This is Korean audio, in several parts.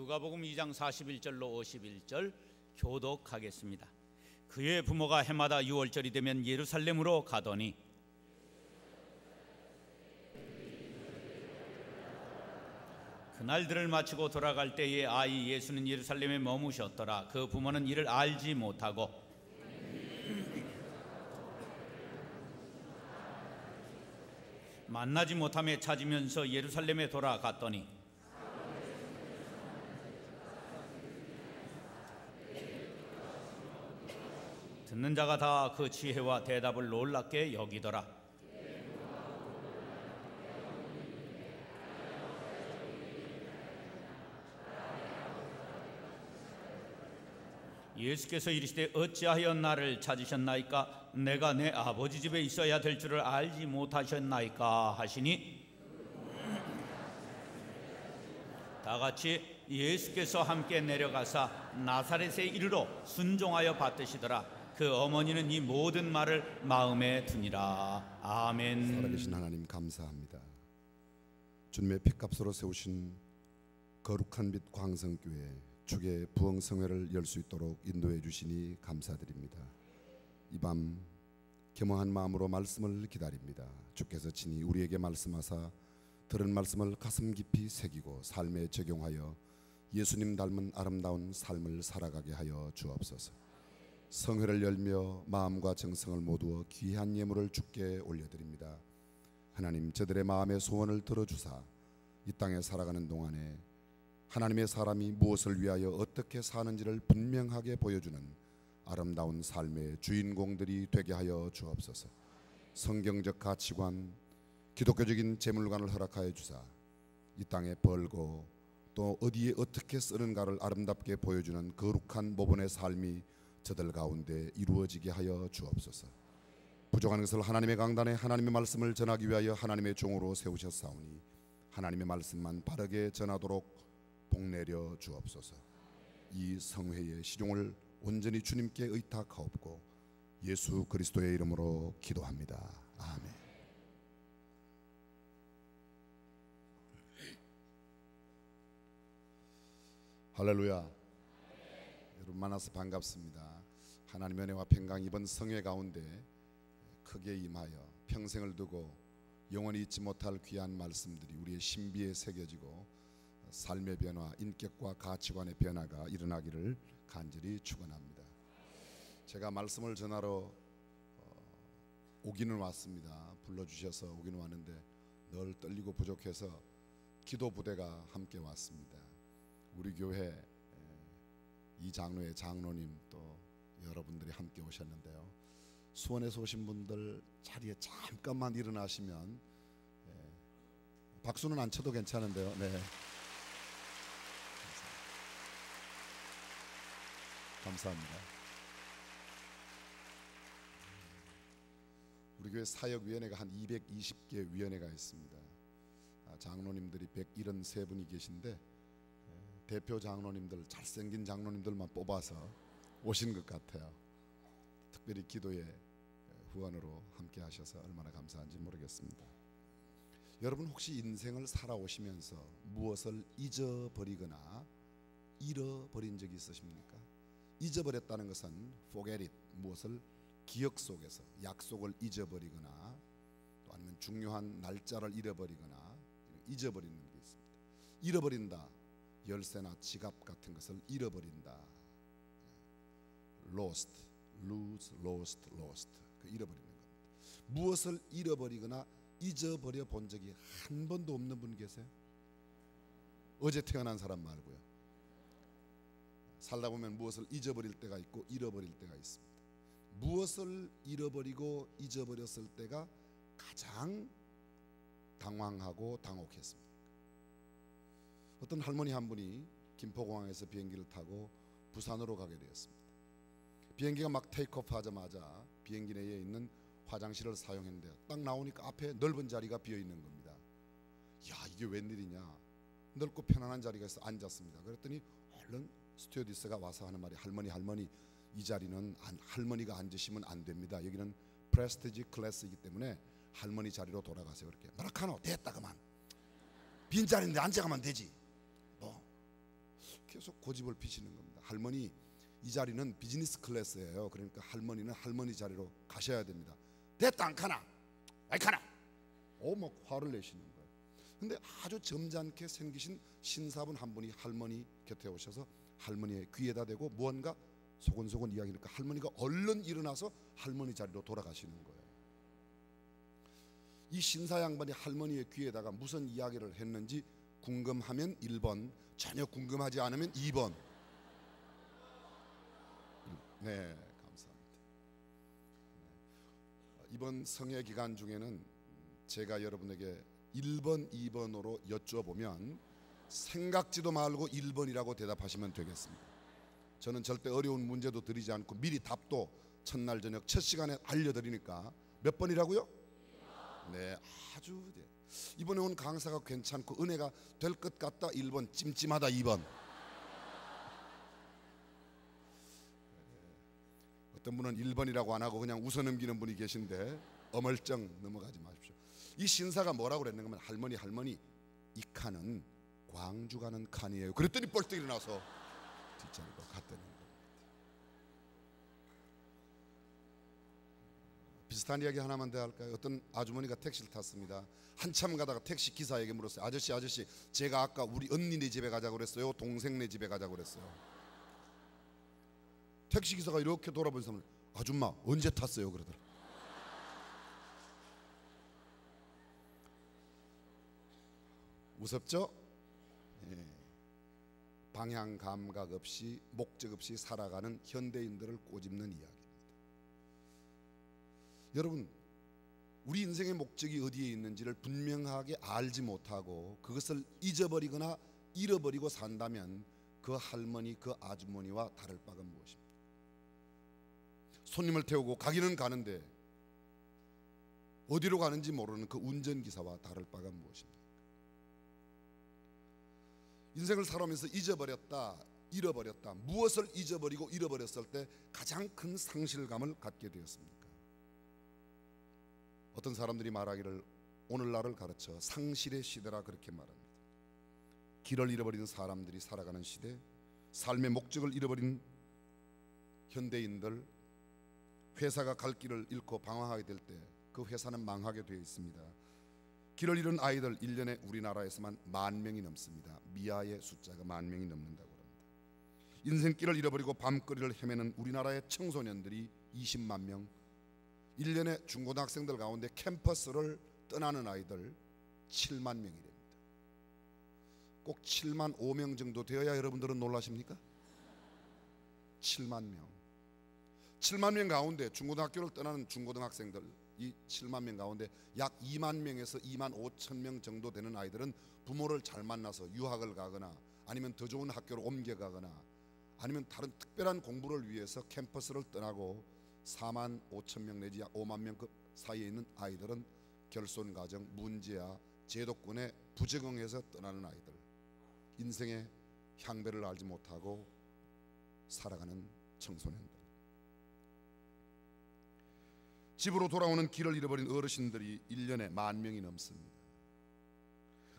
누가복음 2장 41절로 51절 교독하겠습니다. 그의 부모가 해마다 유월절이 되면 예루살렘으로 가더니 그날들을 마치고 돌아갈 때에 아이 예수는 예루살렘에 머무셨더라. 그 부모는 이를 알지 못하고 만나지 못함에 찾으면서 예루살렘에 돌아갔더니 듣는 자가 다 그 지혜와 대답을 놀랍게 여기더라. 예수께서 이르시되 어찌하여 나를 찾으셨나이까? 내가 내 아버지 집에 있어야 될 줄을 알지 못하셨나이까? 하시니 다같이 예수께서 함께 내려가사 나사렛에 이르러 순종하여 받드시더라. 그 어머니는 이 모든 말을 마음에 두니라. 아멘. 살아계신 하나님 감사합니다. 주님의 피값으로 세우신 거룩한 빛 광성교회 주의 부흥성회를 열 수 있도록 인도해 주시니 감사드립니다. 이 밤 겸허한 마음으로 말씀을 기다립니다. 주께서 친히 우리에게 말씀하사 들은 말씀을 가슴 깊이 새기고 삶에 적용하여 예수님 닮은 아름다운 삶을 살아가게 하여 주옵소서. 성회를 열며 마음과 정성을 모두어 귀한 예물을 주께 올려드립니다. 하나님, 저들의 마음의 소원을 들어주사 이 땅에 살아가는 동안에 하나님의 사람이 무엇을 위하여 어떻게 사는지를 분명하게 보여주는 아름다운 삶의 주인공들이 되게 하여 주옵소서. 성경적 가치관, 기독교적인 재물관을 허락하여 주사 이 땅에 벌고 또 어디에 어떻게 쓰는가를 아름답게 보여주는 거룩한 모본의 삶이 저들 가운데 이루어지게 하여 주옵소서. 부족한 것을 하나님의 강단에 하나님의 말씀을 전하기 위하여 하나님의 종으로 세우셨사오니 하나님의 말씀만 바르게 전하도록 복내려 주옵소서. 이 성회의 시종을 온전히 주님께 의탁하옵고 예수 그리스도의 이름으로 기도합니다. 아멘. 할렐루야. 여러분 만나서 반갑습니다. 하나님의 은혜와 평강 이번 성회 가운데 크게 임하여 평생을 두고 영원히 잊지 못할 귀한 말씀들이 우리의 신비에 새겨지고 삶의 변화, 인격과 가치관의 변화가 일어나기를 간절히 축원합니다. 제가 말씀을 전하러 오기는 왔습니다. 불러주셔서 오기는 왔는데 늘 떨리고 부족해서 기도 부대가 함께 왔습니다. 우리 교회 이 장로의 장로님 또 여러분들이 함께 오셨는데요. 수원에서 오신 분들 자리에 잠깐만 일어나시면 박수는 안 쳐도 괜찮은데요. 네. 감사합니다. 우리 교회 사역위원회가 한 220개 위원회가 있습니다. 장로님들이 173분이 계신데 대표 장로님들, 잘생긴 장로님들만 뽑아서 오신 것 같아요. 특별히 기도의 후원으로 함께 하셔서 얼마나 감사한지 모르겠습니다. 여러분 혹시 인생을 살아오시면서 무엇을 잊어버리거나 잃어버린 적이 있으십니까? 잊어버렸다는 것은 forget it, 무엇을 기억 속에서 약속을 잊어버리거나 또 아니면 중요한 날짜를 잃어버리거나 잊어버리는 게 있습니다. 잃어버린다, 열쇠나 지갑 같은 것을 잃어버린다. lost, lose, lost, lost. 그 잃어버리는 겁니다. 무엇을 잃어버리거나 잊어버려 본 적이 한 번도 없는 분 계세요? 어제 태어난 사람 말고요. 살다 보면 무엇을 잊어버릴 때가 있고 잃어버릴 때가 있습니다. 무엇을 잃어버리고 잊어버렸을 때가 가장 당황하고 당혹했습니다. 어떤 할머니 한 분이 김포공항에서 비행기를 타고 부산으로 가게 되었습니다. 비행기가 막 테이크오프 하자마자 비행기 내에 있는 화장실을 사용했는데 딱 나오니까 앞에 넓은 자리가 비어 있는 겁니다. 야, 이게 웬일이냐. 넓고 편안한 자리가 있어 앉았습니다. 그랬더니 얼른 스튜어디스가 와서 하는 말이 할머니 이 자리는 할머니가 앉으시면 안 됩니다. 여기는 프레스티지 클래스이기 때문에 할머니 자리로 돌아가세요. 이렇게 마라카노 됐다 그만 빈자리인데 앉아가면 되지. 뭐 계속 고집을 피시는 겁니다. 할머니, 이 자리는 비즈니스 클래스예요. 그러니까 할머니는 할머니 자리로 가셔야 됩니다. 됐다 안 가나? 아이 가나? 막 화를 내시는 거예요. 근데 아주 점잖게 생기신 신사분 한 분이 할머니 곁에 오셔서 할머니의 귀에다 대고 무언가 소곤소곤 이야기니까 할머니가 얼른 일어나서 할머니 자리로 돌아가시는 거예요. 이 신사 양반이 할머니의 귀에다가 무슨 이야기를 했는지 궁금하면 1번, 전혀 궁금하지 않으면 2번. 네, 감사합니다. 이번 성회 기간 중에는 제가 여러분에게 1번, 2번으로 여쭤보면 생각지도 말고 1번이라고 대답하시면 되겠습니다. 저는 절대 어려운 문제도 드리지 않고 미리 답도 첫날 저녁 첫 시간에 알려드리니까 몇 번이라고요? 네, 아주 이번에 온 강사가 괜찮고 은혜가 될 것 같다 1번, 찜찜하다 2번. 어떤 분은 1번이라고 안 하고 그냥 웃어 넘기는 분이 계신데 어물쩡 넘어가지 마십시오. 이 신사가 뭐라고 그랬는가 하면 할머니 이 칸은 광주 가는 칸이에요. 그랬더니 벌떡 일어나서 뒷자리로 갔다는 겁니다. 비슷한 이야기 하나만 더 할까요? 어떤 아주머니가 택시를 탔습니다. 한참 가다가 택시 기사에게 물었어요. 아저씨 제가 아까 우리 언니네 집에 가자고 그랬어요? 동생네 집에 가자고 그랬어요? 택시 기사가 이렇게 돌아본 사람을 아줌마 언제 탔어요? 그러더라. 무섭죠? 예. 방향 감각 없이 목적 없이 살아가는 현대인들을 꼬집는 이야기입니다. 여러분, 우리 인생의 목적이 어디에 있는지를 분명하게 알지 못하고 그것을 잊어버리거나 잃어버리고 산다면 그 할머니, 그 아주머니와 다를 바가 무엇입니까? 손님을 태우고 가기는 가는데 어디로 가는지 모르는 그 운전기사와 다를 바가 무엇입니까? 인생을 살아오면서 잊어버렸다, 잃어버렸다, 무엇을 잊어버리고 잃어버렸을 때 가장 큰 상실감을 갖게 되었습니까? 어떤 사람들이 말하기를 오늘날을 가르쳐 상실의 시대라 그렇게 말합니다. 길을 잃어버린 사람들이 살아가는 시대, 삶의 목적을 잃어버린 현대인들, 회사가 갈 길을 잃고 방황하게 될 때 그 회사는 망하게 되어 있습니다. 길을 잃은 아이들 1년에 우리나라에서만 10,000명이 넘습니다. 미아의 숫자가 10,000명이 넘는다고 합니다. 인생길을 잃어버리고 밤거리를 헤매는 우리나라의 청소년들이 200,000 명, 1년에 중고등학생들 가운데 캠퍼스를 떠나는 아이들 70,000 명이랍니다. 꼭 75,000명 정도 되어야 여러분들은 놀라십니까? 70,000 명. 70,000 명 가운데 중고등학교를 떠나는 중고등학생들 이 70,000 명 가운데 약 20,000 명에서 25,000 명 정도 되는 아이들은 부모를 잘 만나서 유학을 가거나 아니면 더 좋은 학교로 옮겨가거나 아니면 다른 특별한 공부를 위해서 캠퍼스를 떠나고 45,000명 내지 약 50,000 명 그 사이에 있는 아이들은 결손가정, 문제아, 제도권에 부적응해서 떠나는 아이들, 인생의 향배를 알지 못하고 살아가는 청소년들, 집으로 돌아오는 길을 잃어버린 어르신들이 1년에 10,000명이 넘습니다.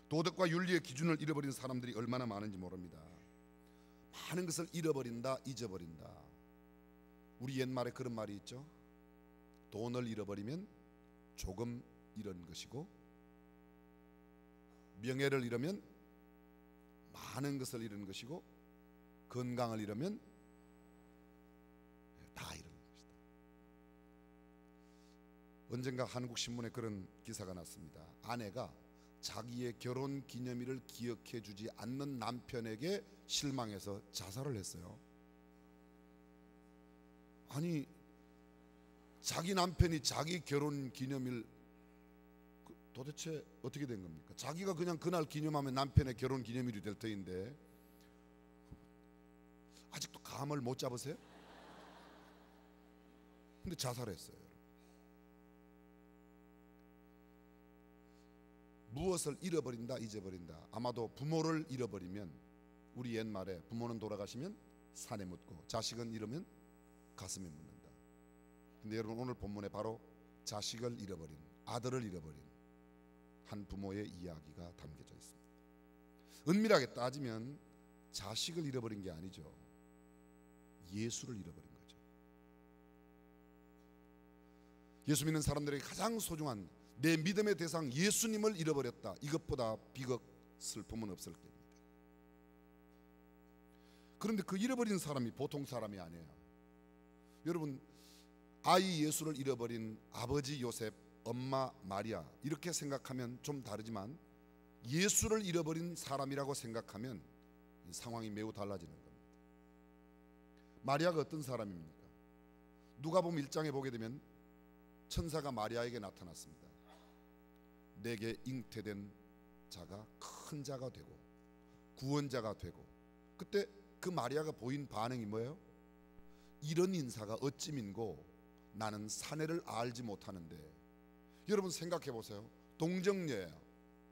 도덕과 윤리의 기준을 잃어버린 사람들이 얼마나 많은지 모릅니다. 많은 것을 잃어버린다, 잊어버린다. 우리 옛말에 그런 말이 있죠. 돈을 잃어버리면 조금 잃은 것이고 명예를 잃으면 많은 것을 잃은 것이고 건강을 잃으면 다 잃은 것이다. 언젠가 한국신문에 그런 기사가 났습니다. 아내가 자기의 결혼 기념일을 기억해 주지 않는 남편에게 실망해서 자살을 했어요. 아니, 자기 남편이 자기 결혼 기념일 도대체 어떻게 된 겁니까? 자기가 그냥 그날 기념하면 남편의 결혼 기념일이 될 터인데 아직도 감을 못 잡으세요? 근데 자살했어요. 무엇을 잃어버린다, 잊어버린다. 아마도 부모를 잃어버리면, 우리 옛말에 부모는 돌아가시면 산에 묻고 자식은 잃으면 가슴에 묻는다. 근데 여러분, 오늘 본문에 바로 자식을 잃어버린, 아들을 잃어버린 한 부모의 이야기가 담겨져 있습니다. 은밀하게 따지면 자식을 잃어버린 게 아니죠. 예수를 잃어버린 거죠. 예수 믿는 사람들에게 가장 소중한 내 믿음의 대상 예수님을 잃어버렸다. 이것보다 비극, 슬픔은 없을 겁니다. 그런데 그 잃어버린 사람이 보통 사람이 아니에요. 여러분, 아이 예수를 잃어버린 아버지 요셉, 엄마 마리아 이렇게 생각하면 좀 다르지만 예수를 잃어버린 사람이라고 생각하면 상황이 매우 달라지는 겁니다. 마리아가 어떤 사람입니까? 누가복음 1장에 보게 되면 천사가 마리아에게 나타났습니다. 내게 잉태된 자가 큰 자가 되고 구원자가 되고. 그때 그 마리아가 보인 반응이 뭐예요? 이런 인사가 어찌 민고 나는 사내를 알지 못하는데. 여러분 생각해 보세요. 동정녀예요.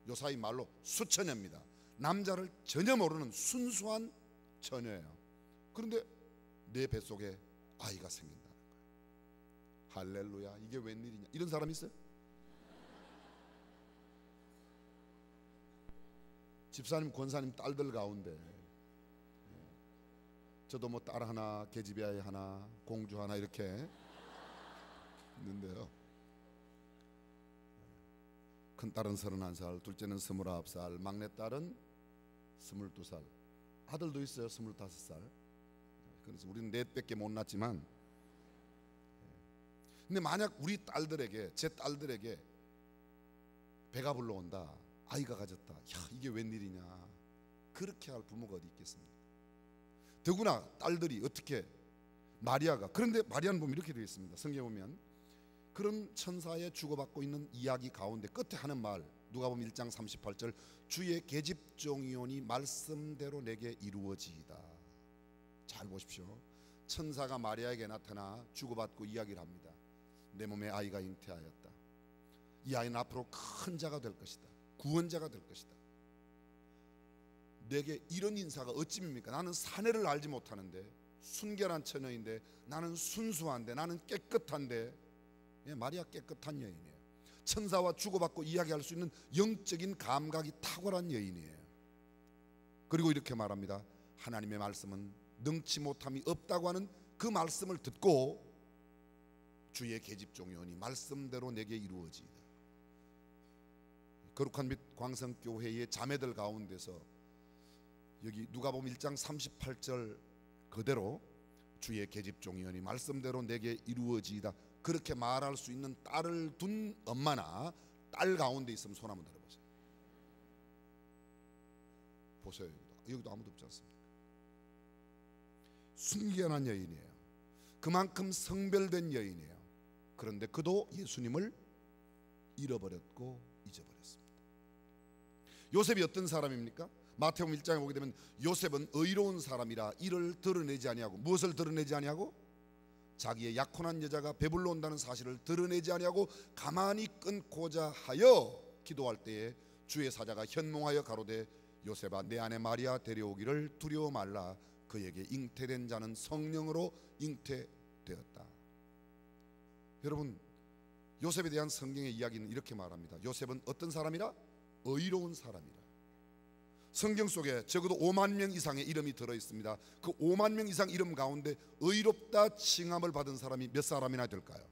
요사이 말로 수처녀입니다. 남자를 전혀 모르는 순수한 처녀예요. 그런데 내 뱃속에 아이가 생긴다는 거예요. 할렐루야, 이게 웬일이냐. 이런 사람 있어요? 집사님, 권사님 딸들 가운데 저도 뭐 딸 하나, 계집애 하나, 공주 하나 이렇게 있는데요. 큰딸은 31살, 둘째는 29살, 막내딸은 22살, 아들도 있어요. 25살. 그래서 우리는 넷밖에 못 낳았지만, 근데 만약 우리 딸들에게, 제 딸들에게 배가 불러온다, 아이가 가졌다, 야 이게 웬일이냐, 그렇게 할 부모가 어디 있겠습니까? 더구나 딸들이 어떻게, 마리아가, 그런데 마리아는 보면 이렇게 되어 있습니다. 성경에 보면 그런 천사의 주고받고 있는 이야기 가운데 끝에 하는 말, 누가복음 1장 38절, 주의 계집종이오니 말씀대로 내게 이루어지이다. 잘 보십시오. 천사가 마리아에게 나타나 주고받고 이야기를 합니다. 내 몸에 아이가 잉태하였다. 이 아이는 앞으로 큰 자가 될 것이다. 구원자가 될 것이다. 내게 이런 인사가 어찌입니까? 나는 사내를 알지 못하는데, 순결한 처녀인데, 나는 순수한데, 나는 깨끗한데. 마리아 깨끗한 여인이에요. 천사와 주고받고 이야기할 수 있는 영적인 감각이 탁월한 여인이에요. 그리고 이렇게 말합니다. 하나님의 말씀은 능치 못함이 없다고 하는 그 말씀을 듣고 주의 계집종이오니 말씀대로 내게 이루어지이다. 거룩한 빛 광성교회의 자매들 가운데서 여기 누가복음 1장 38절 그대로 주의 계집종이오니 말씀대로 내게 이루어지이다, 그렇게 말할 수 있는 딸을 둔 엄마나 딸 가운데 있으면 손 한번 들어보세요. 보세요. 여기도 아무도 없지 않습니까? 순결한 여인이에요. 그만큼 성별된 여인이에요. 그런데 그도 예수님을 잃어버렸고 잊어버렸습니다. 요셉이 어떤 사람입니까? 마태복음 1장에 보게 되면 요셉은 의로운 사람이라 이를 드러내지 아니하고, 무엇을 드러내지 아니하고? 자기의 약혼한 여자가 배불러 온다는 사실을 드러내지 아니하고 가만히 끊고자 하여 기도할 때에 주의 사자가 현몽하여 가로되 요셉아 내 아내 마리아 데려오기를 두려워 말라, 그에게 잉태된 자는 성령으로 잉태되었다. 여러분, 요셉에 대한 성경의 이야기는 이렇게 말합니다. 요셉은 어떤 사람이라? 의로운 사람이라. 성경 속에 적어도 5만 명 이상의 이름이 들어있습니다. 그 5만 명 이상 이름 가운데 의롭다 칭함을 받은 사람이 몇 사람이나 될까요?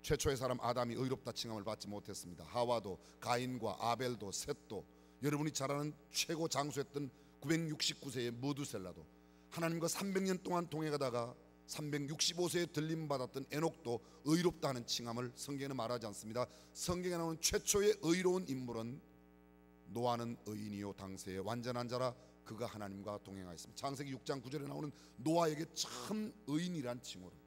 최초의 사람 아담이 의롭다 칭함을 받지 못했습니다. 하와도, 가인과 아벨도, 셋도, 여러분이 잘 아는 최고 장수했던 969세의 무두셀라도, 하나님과 300년 동안 동행하다가 365세에 들림받았던 에녹도 의롭다 하는 칭함을 성경에는 말하지 않습니다. 성경에 나오는 최초의 의로운 인물은 노아는 의인이요 당세의 완전한 자라 그가 하나님과 동행하였습니다. 창세기 6장 9절에 나오는 노아에게 참 의인이란 칭호를,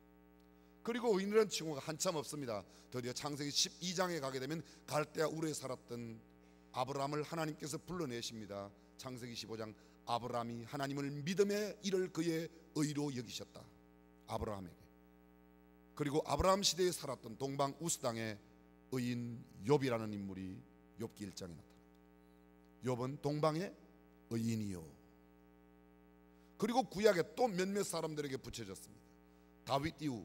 그리고 의인이란 칭호가 한참 없습니다. 드디어 창세기 12장에 가게 되면 갈대아 우르에 살았던 아브라함을 하나님께서 불러내십니다. 창세기 15장, 아브라함이 하나님을 믿음에 이를 그의 의로 여기셨다. 아브라함에게. 그리고 아브라함 시대에 살았던 동방 우스 땅의 의인 욥이라는 인물이 욥기 1장에 나타납니다. 욥은 동방의 의인이요. 그리고 구약에 또 몇몇 사람들에게 붙여졌습니다. 다윗 이후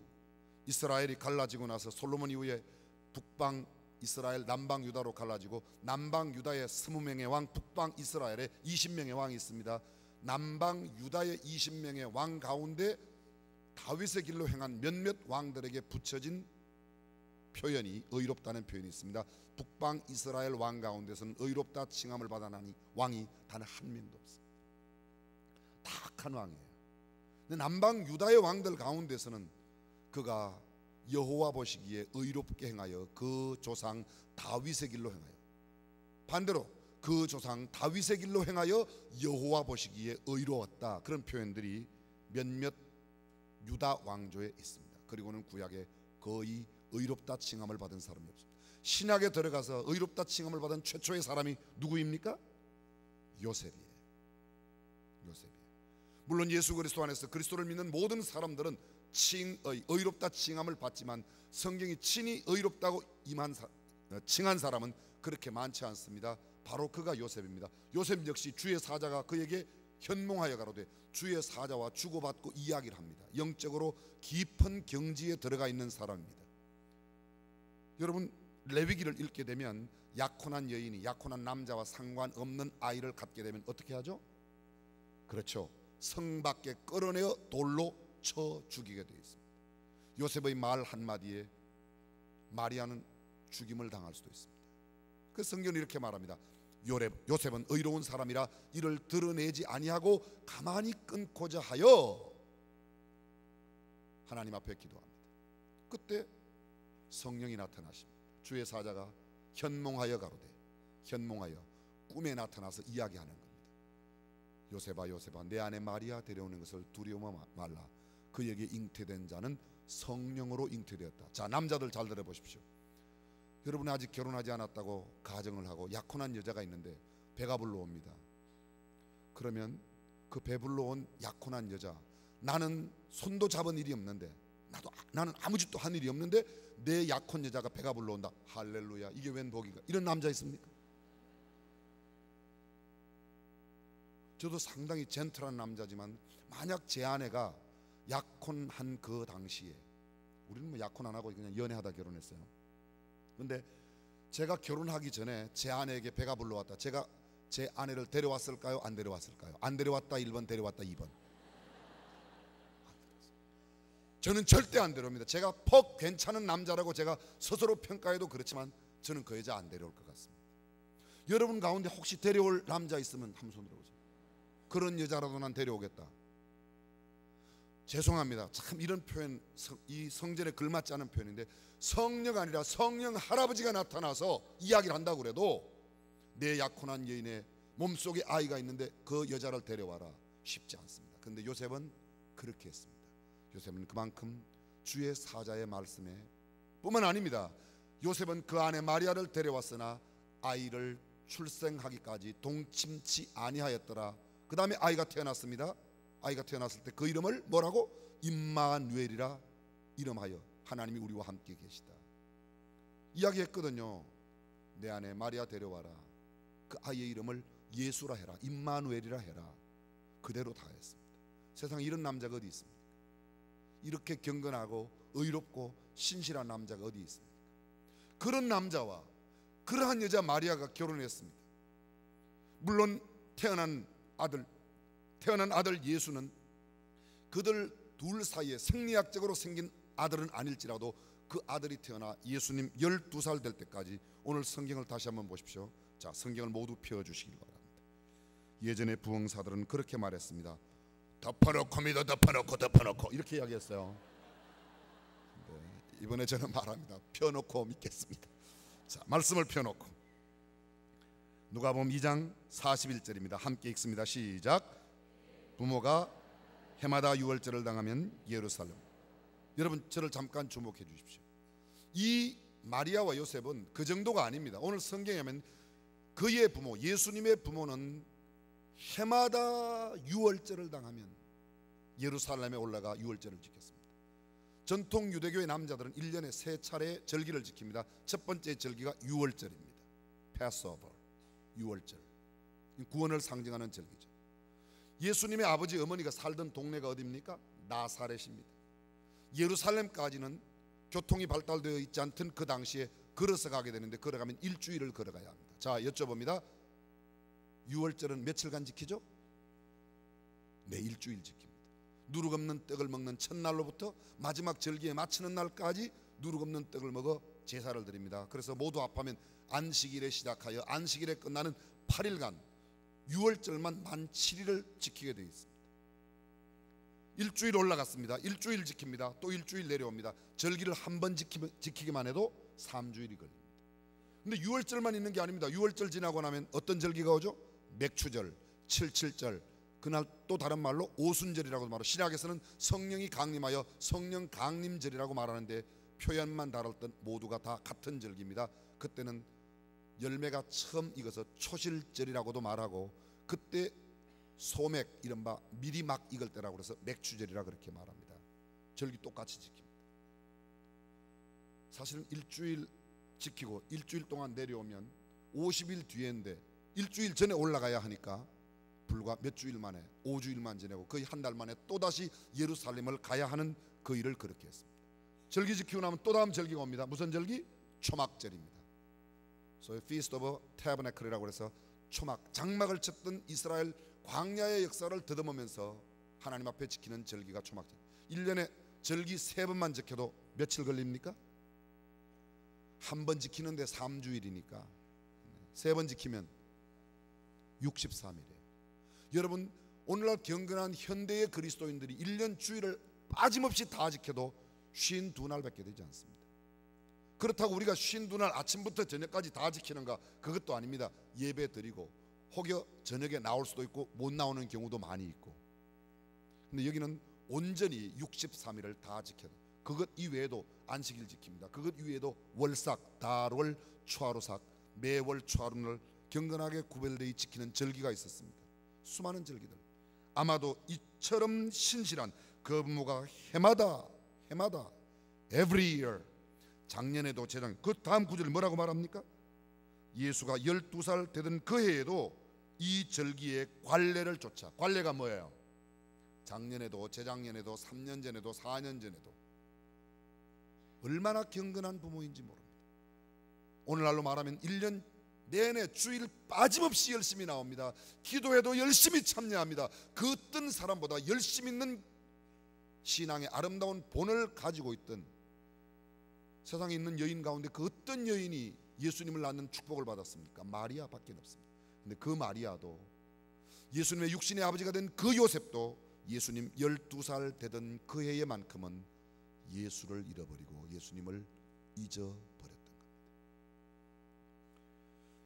이스라엘이 갈라지고 나서 솔로몬 이후에 북방 이스라엘 남방 유다로 갈라지고 남방 유다의 20명의 왕, 북방 이스라엘의 20명의 왕이 있습니다. 남방 유다의 20명의 왕 가운데 다윗의 길로 행한 몇몇 왕들에게 붙여진 표현이 의롭다는 표현이 있습니다. 북방 이스라엘 왕 가운데서는 의롭다 칭함을 받아나니 왕이 단 한 명도 없습니다. 다 악한 왕이에요. 근데 남방 유다의 왕들 가운데서는 그가 여호와 보시기에 의롭게 행하여 그 조상 다윗의 길로 행하여, 반대로 그 조상 다윗의 길로 행하여 여호와 보시기에 의로웠다, 그런 표현들이 몇몇 유다 왕조에 있습니다. 그리고는 구약에 거의 의롭다 칭함을 받은 사람이 없습니다. 신약에 들어가서 의롭다 칭함을 받은 최초의 사람이 누구입니까? 요셉이에요. 물론 예수 그리스도 안에서 그리스도를 믿는 모든 사람들은 의롭다 칭함을 받지만 성경이 친히 의롭다고 칭한 사람은 그렇게 많지 않습니다. 바로 그가 요셉입니다. 요셉 역시 주의 사자가 그에게 현몽하여 가로되, 주의 사자와 주고받고 이야기를 합니다. 영적으로 깊은 경지에 들어가 있는 사람입니다. 여러분, 레위기를 읽게 되면 약혼한 여인이 약혼한 남자와 상관없는 아이를 갖게 되면 어떻게 하죠? 그렇죠, 성 밖에 끌어내어 돌로 쳐 죽이게 되어 있습니다. 요셉의 말 한마디에 마리아는 죽임을 당할 수도 있습니다. 그 성경은 이렇게 말합니다. 요셉은 의로운 사람이라 이를 드러내지 아니하고 가만히 끊고자 하여 하나님 앞에 기도합니다. 그때 성령이 나타나십니다. 주의 사자가 현몽하여 가로되, 현몽하여 꿈에 나타나서 이야기하는 겁니다. 요셉아 요셉아, 내 아내 마리아 데려오는 것을 두려워 말라. 그에게 잉태된 자는 성령으로 잉태되었다. 자, 남자들 잘 들어보십시오. 여러분이 아직 결혼하지 않았다고 가정을 하고 약혼한 여자가 있는데 배가 불러옵니다. 그러면 그 배 불러온 약혼한 여자, 나는 손도 잡은 일이 없는데, 나는 아무 짓도 한 일이 없는데 내 약혼 여자가 배가 불러온다. 할렐루야, 이게 웬 복인가? 이런 남자 있습니까? 저도 상당히 젠틀한 남자지만 만약 제 아내가 약혼한 그 당시에, 우리는 뭐 약혼 안 하고 그냥 연애하다 결혼했어요. 근데 제가 결혼하기 전에 제 아내에게 배가 불러왔다. 제가 제 아내를 데려왔을까요? 안 데려왔을까요? 안 데려왔다 1번, 데려왔다 2번. 저는 절대 안 데려옵니다. 제가 퍽 괜찮은 남자라고 제가 스스로 평가해도 그렇지만 저는 그 여자 안 데려올 것 같습니다. 여러분 가운데 혹시 데려올 남자 있으면 한 손 들어보세요. 그런 여자라도 난 데려오겠다. 죄송합니다. 참 이런 표현, 이 성전에 걸맞지 않은 표현인데, 성령 아니라 성령 할아버지가 나타나서 이야기를 한다고 그래도 내 약혼한 여인의 몸속에 아이가 있는데 그 여자를 데려와라, 쉽지 않습니다. 그런데 요셉은 그렇게 했습니다. 요셉은 그만큼 주의 사자의 말씀에 뿐만 아닙니다. 요셉은 그 아내 마리아를 데려왔으나 아이를 출생하기까지 동침치 아니하였더라. 그 다음에 아이가 태어났습니다. 아이가 태어났을 때 그 이름을 뭐라고? 임마누엘이라 이름하여 하나님이 우리와 함께 계시다 이야기했거든요. 내 아내 마리아 데려와라, 그 아이의 이름을 예수라 해라, 임마누엘이라 해라. 그대로 다 했습니다. 세상에 이런 남자가 어디 있습니까? 이렇게 경건하고 의롭고 신실한 남자가 어디 있습니까? 그런 남자와 그러한 여자 마리아가 결혼했습니다. 물론 태어난 아들 예수는 그들 둘 사이에 생리학적으로 생긴 아들은 아닐지라도 그 아들이 태어나 예수님 12살 될 때까지, 오늘 성경을 다시 한번 보십시오. 자, 성경을 모두 펴주시길 바랍니다. 예전의 부흥사들은 그렇게 말했습니다. 덮어놓고 믿어, 덮어놓고 이렇게 이야기했어요. 네, 이번에 저는 말합니다. 펴놓고 믿겠습니다. 자, 말씀을 펴놓고 누가복음 2장 41절입니다. 함께 읽습니다. 시작. 부모가 해마다 유월절을 당하면 예루살렘. 여러분 저를 잠깐 주목해 주십시오. 이 마리아와 요셉은 그 정도가 아닙니다. 오늘 성경에 하면 그의 부모, 예수님의 부모는 해마다 유월절을 당하면 예루살렘에 올라가 유월절을 지켰습니다. 전통 유대교의 남자들은 1년에 3차례 절기를 지킵니다. 첫 번째 절기가 유월절입니다. 패스오버, 유월절, 구원을 상징하는 절기죠. 예수님의 아버지 어머니가 살던 동네가 어디입니까? 나사렛입니다. 예루살렘까지는 교통이 발달되어 있지 않던 그 당시에 걸어서 가게 되는데 걸어가면 일주일을 걸어가야 합니다. 자, 여쭤봅니다. 유월절은 며칠간 지키죠? 네, 일주일 지킵니다. 누룩 없는 떡을 먹는 첫날로부터 마지막 절기에 마치는 날까지 누룩 없는 떡을 먹어 제사를 드립니다. 그래서 모두 합하면 안식일에 시작하여 안식일에 끝나는 8일간 유월절만 만 7일을 지키게 되어 있습니다. 일주일 올라갔습니다. 일주일 지킵니다. 또 일주일 내려옵니다. 절기를 한 번 지키기만 해도 3주일이 걸립니다. 근데 유월절만 있는 게 아닙니다. 유월절 지나고 나면 어떤 절기가 오죠? 맥추절, 칠칠절, 그날 또 다른 말로 오순절이라고 말하고, 신약에서는 성령이 강림하여 성령 강림절이라고 말하는데 표현만 다를 듯 모두가 다 같은 절기입니다. 그때는 열매가 처음 익어서 초실절이라고도 말하고, 그때 소맥, 이른바 미리 막 익을 때라고 해서 맥추절이라 그렇게 말합니다. 절기 똑같이 지킵니다. 사실은 일주일 지키고 일주일 동안 내려오면 50일 뒤인데 일주일 전에 올라가야 하니까 불과 몇 주일 만에 5주일만 지내고 거의 한 달 만에 또다시 예루살렘을 가야 하는 그 일을 그렇게 했습니다. 절기 지키고 나면 또 다음 절기가 옵니다. 무슨 절기? 초막절입니다. 소위 Feast of Tabernacle이라고 해서 초막, 장막을 쳤던 이스라엘 광야의 역사를 더듬으면서 하나님 앞에 지키는 절기가 초막절. 1년에 절기 3번만 지켜도 며칠 걸립니까? 한 번 지키는데 3주일이니까 3번 지키면 63일이에요. 여러분, 오늘날 경건한 현대의 그리스도인들이 1년 주일을 빠짐없이 다 지켜도 52날밖에 되지 않습니다. 그렇다고 우리가 52날 아침부터 저녁까지 다 지키는가? 그것도 아닙니다. 예배 드리고 혹여 저녁에 나올 수도 있고 못 나오는 경우도 많이 있고. 근데 여기는 온전히 63일을 다 지켜요. 그것 이외에도 안식일 지킵니다. 그것 이외에도 월삭, 달월, 초하루삭, 매월 초하루를 경건하게 구별되어 지키는 절기가 있었습니다. 수많은 절기들. 아마도 이처럼 신실한 그 부모가 해마다 every year, 작년에도 재작, 그 다음 구절이 뭐라고 말합니까? 예수가 12살 되던 그 해에도 이 절기의 관례를 쫓아. 관례가 뭐예요? 작년에도 재작년에도 3년 전에도 4년 전에도. 얼마나 경건한 부모인지 모릅니다. 오늘날로 말하면 1년 내내 주일 빠짐없이 열심히 나옵니다. 기도회도 열심히 참여합니다. 그 어떤 사람보다 열심 있는 신앙의 아름다운 본을 가지고 있던 세상에 있는 여인 가운데 그 어떤 여인이 예수님을 낳는 축복을 받았습니까? 마리아밖에 없습니다. 근데 그 마리아도, 예수님의 육신의 아버지가 된 그 요셉도 예수님 12살 되던 그 해에만큼은 예수를 잃어버리고 예수님을 잊어버렸던 겁니다.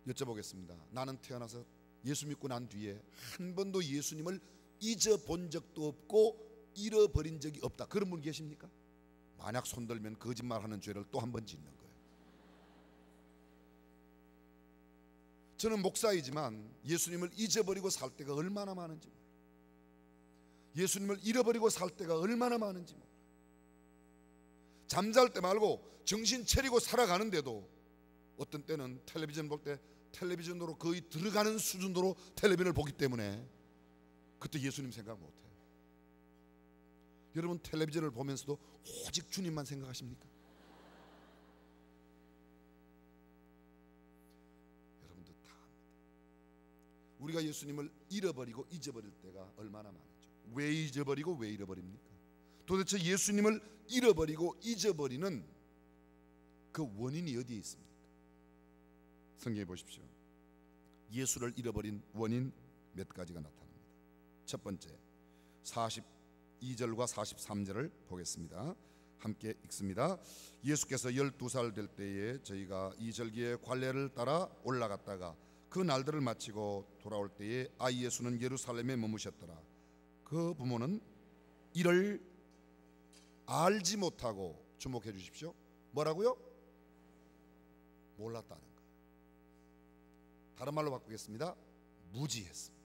여쭤보겠습니다. 나는 태어나서 예수 믿고 난 뒤에 한 번도 예수님을 잊어본 적도 없고 잃어버린 적이 없다. 그런 분 계십니까? 만약 손들면 거짓말하는 죄를 또 한 번 짓는 거예요. 저는 목사이지만 예수님을 잊어버리고 살 때가 얼마나 많은지 몰라요. 예수님을 잃어버리고 살 때가 얼마나 많은지 몰라요. 잠잘 때 말고 정신 차리고 살아가는데도 어떤 때는 텔레비전 볼 때 텔레비전으로 거의 들어가는 수준으로 텔레비전을 보기 때문에 그때 예수님 생각 못해요. 여러분, 텔레비전을 보면서도 오직 주님만 생각하십니까? 여러분들 다 압니다. 우리가 예수님을 잃어버리고 잊어버릴 때가 얼마나 많았죠. 왜 잊어버리고 왜 잃어버립니까? 도대체 예수님을 잃어버리고 잊어버리는 그 원인이 어디에 있습니까? 성경에 보십시오. 예수를 잃어버린 원인 몇 가지가 나타납니다. 첫 번째, 42절과 43절을 보겠습니다. 함께 읽습니다. 예수께서 12살 될 때에 저희가 이 절기의 관례를 따라 올라갔다가 그 날들을 마치고 돌아올 때에 아이 예수는 예루살렘에 머무셨더라. 그 부모는 이를 알지 못하고, 주목해 주십시오. 뭐라고요? 몰랐다는 거예요. 다른 말로 바꾸겠습니다. 무지했습니다.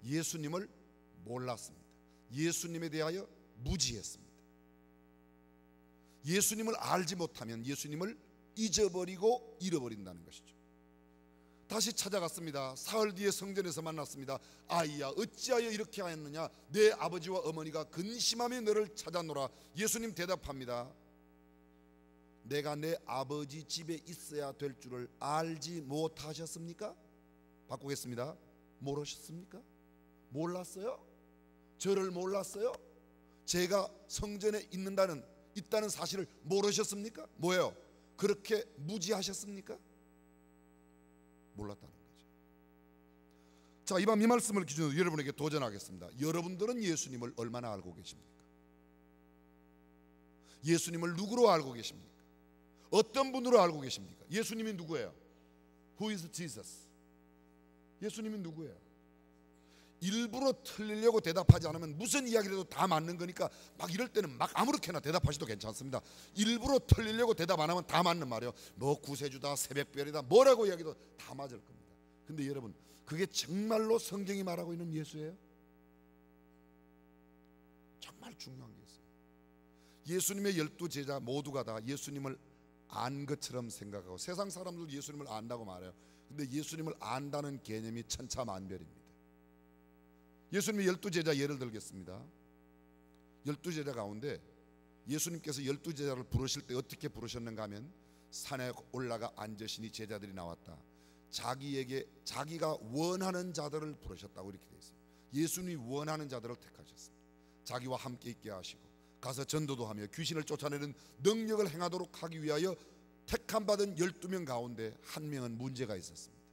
예수님을 몰랐습니다. 예수님에 대하여 무지했습니다. 예수님을 알지 못하면 예수님을 잊어버리고 잃어버린다는 것이죠. 다시 찾아갔습니다. 사흘 뒤에 성전에서 만났습니다. 아이야, 어찌하여 이렇게 하였느냐? 내 아버지와 어머니가 근심하며 너를 찾아노라. 예수님 대답합니다. 내가 내 아버지 집에 있어야 될 줄을 알지 못하셨습니까? 바꾸겠습니다. 모르셨습니까? 몰랐어요? 저를 몰랐어요? 제가 성전에 있다는 사실을 모르셨습니까? 뭐예요? 그렇게 무지하셨습니까? 몰랐다는 거죠. 자, 이밤 이 말씀을 기준으로 여러분에게 도전하겠습니다. 여러분들은 예수님을 얼마나 알고 계십니까? 예수님을 누구로 알고 계십니까? 어떤 분으로 알고 계십니까? 예수님이 누구예요? Who is Jesus? 예수님이 누구예요? 일부러 틀리려고 대답하지 않으면 무슨 이야기를 해도 다 맞는 거니까 막 이럴 때는 막 아무렇게나 대답하셔도 괜찮습니다. 일부러 틀리려고 대답 안 하면 다 맞는 말이에요. 뭐 구세주다, 새벽별이다, 뭐라고 이야기도 다 맞을 겁니다. 근데 여러분, 그게 정말로 성경이 말하고 있는 예수예요? 정말 중요한 게 있어요. 예수님의 12제자 모두가 다 예수님을 안 것처럼 생각하고, 세상 사람들도 예수님을 안다고 말해요. 근데 예수님을 안다는 개념이 천차만별입니다. 예수님의 12제자 예를 들겠습니다. 12제자 가운데 예수님께서 12제자를 부르실 때 어떻게 부르셨는가 하면, 산에 올라가 앉으시니 제자들이 나왔다. 자기가 원하는 자들을 부르셨다고 이렇게 되어 있어요. 예수님이 원하는 자들을 택하셨습니다. 자기와 함께 있게 하시고 가서 전도도 하며 귀신을 쫓아내는 능력을 행하도록 하기 위하여 택함 받은 12명 가운데 한 명은 문제가 있었습니다.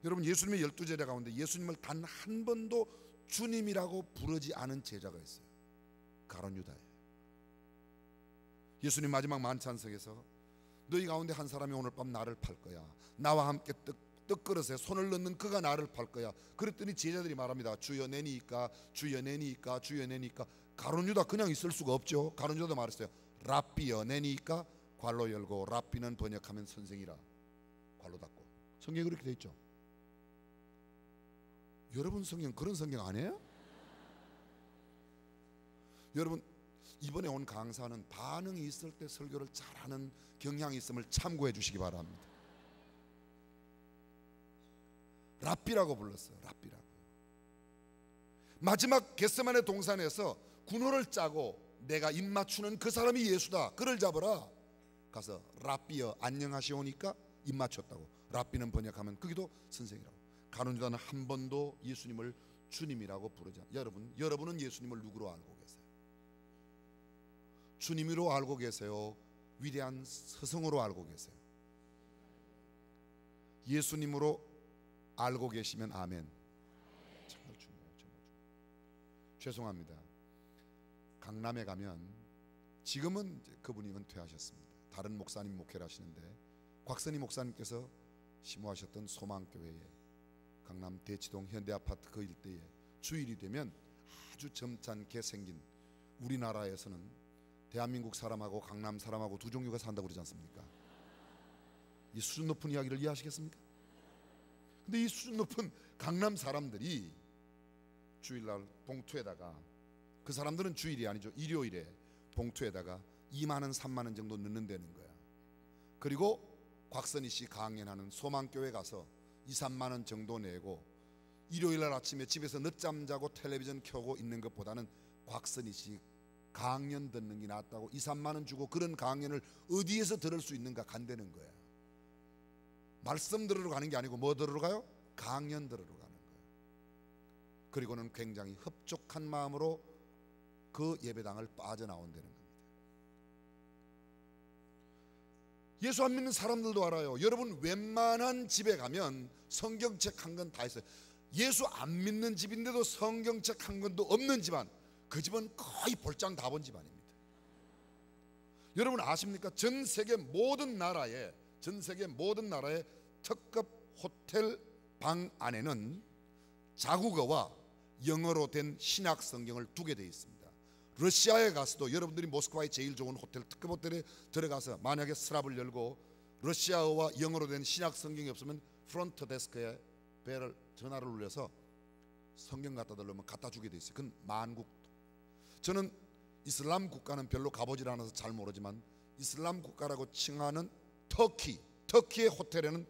여러분, 예수님의 12제자 가운데 예수님을 단 한 번도 주님이라고 부르지 않은 제자가 있어요. 가룟 유다예요. 예수님 마지막 만찬석에서 너희 가운데 한 사람이 오늘 밤 나를 팔 거야. 나와 함께 떡그릇에 손을 넣는 그가 나를 팔 거야. 그랬더니 제자들이 말합니다. 주여 내니까, 주여 내니까, 주여 내니까. 가룟 유다 그냥 있을 수가 없죠. 가룟 유다도 말했어요. 랍비여 내니까, 괄호 열고, 랍비는 번역하면 선생이라, 괄호 닫고. 성경에 그렇게 돼 있죠. 여러분 성경 그런 성경 아니에요? 여러분, 이번에 온 강사는 반응이 있을 때 설교를 잘하는 경향이 있음을 참고해 주시기 바랍니다. 랍비라고 불렀어요. 랍비라고. 마지막 겟세마네 동산에서 군호를 짜고 내가 입 맞추는 그 사람이 예수다, 그를 잡으라. 가서 랍비여 안녕하시오니까 입 맞췄다고. 랍비는 번역하면 그기도 선생이라고. 가룟 유다는 한 번도 예수님을 주님이라고 부르지 않아요. 여러분은 예수님을 누구로 알고 계세요? 주님으로 알고 계세요? 위대한 스승으로 알고 계세요? 예수님으로 알고 계시면 아멘. 정말 중요해요. 정말 중요해요. 죄송합니다. 강남에 가면, 지금은 이제 그분이 은퇴하셨습니다. 다른 목사님 목회를 하시는데, 곽선희 목사님께서 심호하셨던 소망교회에, 강남 대치동 현대아파트 그 일대에 주일이 되면 아주 점잖게 생긴, 우리나라에서는 대한민국 사람하고 강남 사람하고 두 종류가 산다고 그러지 않습니까? 이 수준 높은 이야기를 이해하시겠습니까? 근데 이 수준 높은 강남 사람들이 주일날 봉투에다가, 그 사람들은 주일이 아니죠, 일요일에 봉투에다가 2만 원 3만 원 정도 넣는다는 거야. 그리고 곽선희 씨 강연하는 소망교회 가서 2, 3만 원 정도 내고 일요일날 아침에 집에서 늦잠 자고 텔레비전 켜고 있는 것보다는 곽선희 씨 강연 듣는 게 낫다고 2, 3만 원 주고 그런 강연을 어디에서 들을 수 있는가 간다는 거야. 말씀 들으러 가는 게 아니고 뭐 들으러 가요? 강연 들으러 가는 거예요. 그리고는 굉장히 흡족한 마음으로 그 예배당을 빠져나온다는 겁니다. 예수 안 믿는 사람들도 알아요. 여러분, 웬만한 집에 가면 성경책 한 권 다 있어요. 예수 안 믿는 집인데도 성경책 한 권도 없는 집안, 그 집은 거의 볼장 다 본 집안입니다. 여러분 아십니까? 전 세계 모든 나라의 특급 호텔 방 안에는 자국어와 영어로 된 신약 성경을 두게 되어 있습니다. 러시아에 가서도 여러분들이 모스크바의 제일 좋은 호텔, 특급 호텔에 들어가서 만약에 서랍을 열고 러시아어와 영어로 된 신약 성경이 없으면 프론트 데스크에 전화를 울려서 성경 갖다 달라면 갖다 주게 돼 있어요. 그건 만국도. 저는 이슬람 국가는 별로 가보질 않아서 잘 모르지만 이슬람 국가라고 칭하는 터키의 호텔에는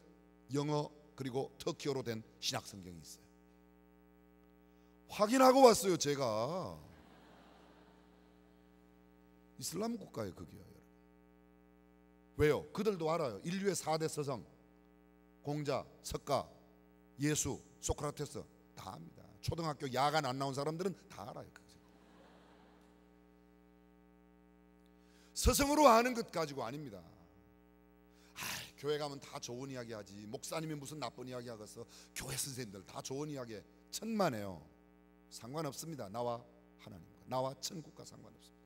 영어 그리고 터키어로 된 신약 성경이 있어요. 확인하고 왔어요. 제가 이슬람 국가에 그게요, 여러분. 왜요? 그들도 알아요. 인류의 4대 서성, 공자, 석가, 예수, 소크라테스 다 압니다. 초등학교 야간 안 나온 사람들은 다 알아요. 서성으로 아는 것 가지고 아닙니다. 교회 가면 다 좋은 이야기 하지, 목사님이 무슨 나쁜 이야기 하겠어, 교회 선생님들 다 좋은 이야기 천만에요. 상관없습니다. 나와 하나님과, 나와 천국과 상관없습니다.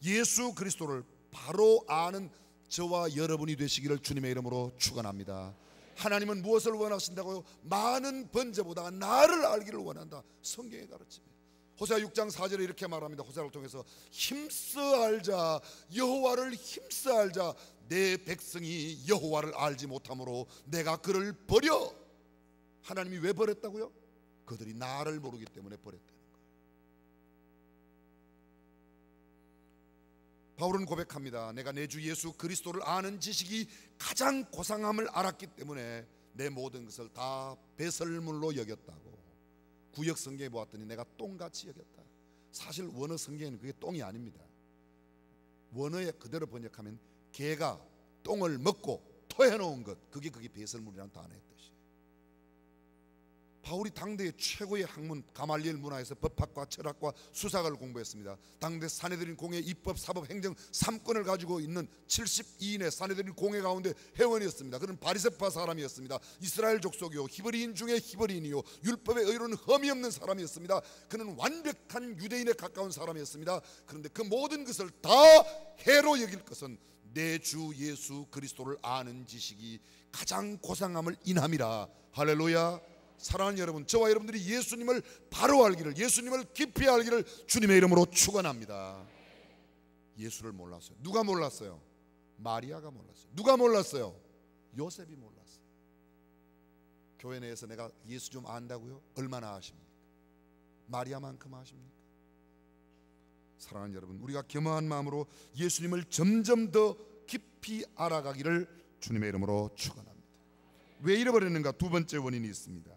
예수 그리스도를 바로 아는 저와 여러분이 되시기를 주님의 이름으로 축원합니다. 하나님은 무엇을 원하신다고요? 많은 번제보다 나를 알기를 원한다. 성경의 가르침이에요. 호세아 6장 4절에 이렇게 말합니다. 호세아를 통해서 힘써 알자, 여호와를 힘써 알자. 내 백성이 여호와를 알지 못함으로 내가 그를 버려. 하나님이 왜 버렸다고요? 그들이 나를 모르기 때문에 버렸다는 거예요. 바울은 고백합니다. 내가 내 주 예수 그리스도를 아는 지식이 가장 고상함을 알았기 때문에 내 모든 것을 다 배설물로 여겼다고. 구역 성경에 보았더니 내가 똥같이 여겼다. 사실 원어 성경에는 그게 똥이 아닙니다. 원어에 그대로 번역하면 개가 똥을 먹고 토해놓은 것, 그게 배설물이라는 단어의 뜻이에요. 바울이 당대의 최고의 학문 가말리엘 문화에서 법학과 철학과 수사학을 공부했습니다. 당대 사내들인 공회 입법 사법 행정 3권을 가지고 있는 72인의 사내들인 공회 가운데 회원이었습니다. 그는 바리새파 사람이었습니다. 이스라엘 족속이요, 히브리인 중에 히브리인이요, 율법의 의로는 흠이 없는 사람이었습니다. 그는 완벽한 유대인에 가까운 사람이었습니다. 그런데 그 모든 것을 다 해로 여길 것은 내 주 예수 그리스도를 아는 지식이 가장 고상함을 인함이라. 할렐루야. 사랑하는 여러분, 저와 여러분들이 예수님을 바로 알기를, 예수님을 깊이 알기를 주님의 이름으로 축원합니다. 예수를 몰랐어요. 누가 몰랐어요? 마리아가 몰랐어요. 누가 몰랐어요? 요셉이 몰랐어요. 교회 내에서 내가 예수 좀 안다고요? 얼마나 아십니까? 마리아만큼 아십니까? 사랑하는 여러분, 우리가 겸허한 마음으로 예수님을 점점 더 깊이 알아가기를 주님의 이름으로 축원합니다. 왜 잃어버렸는가? 두 번째 원인이 있습니다.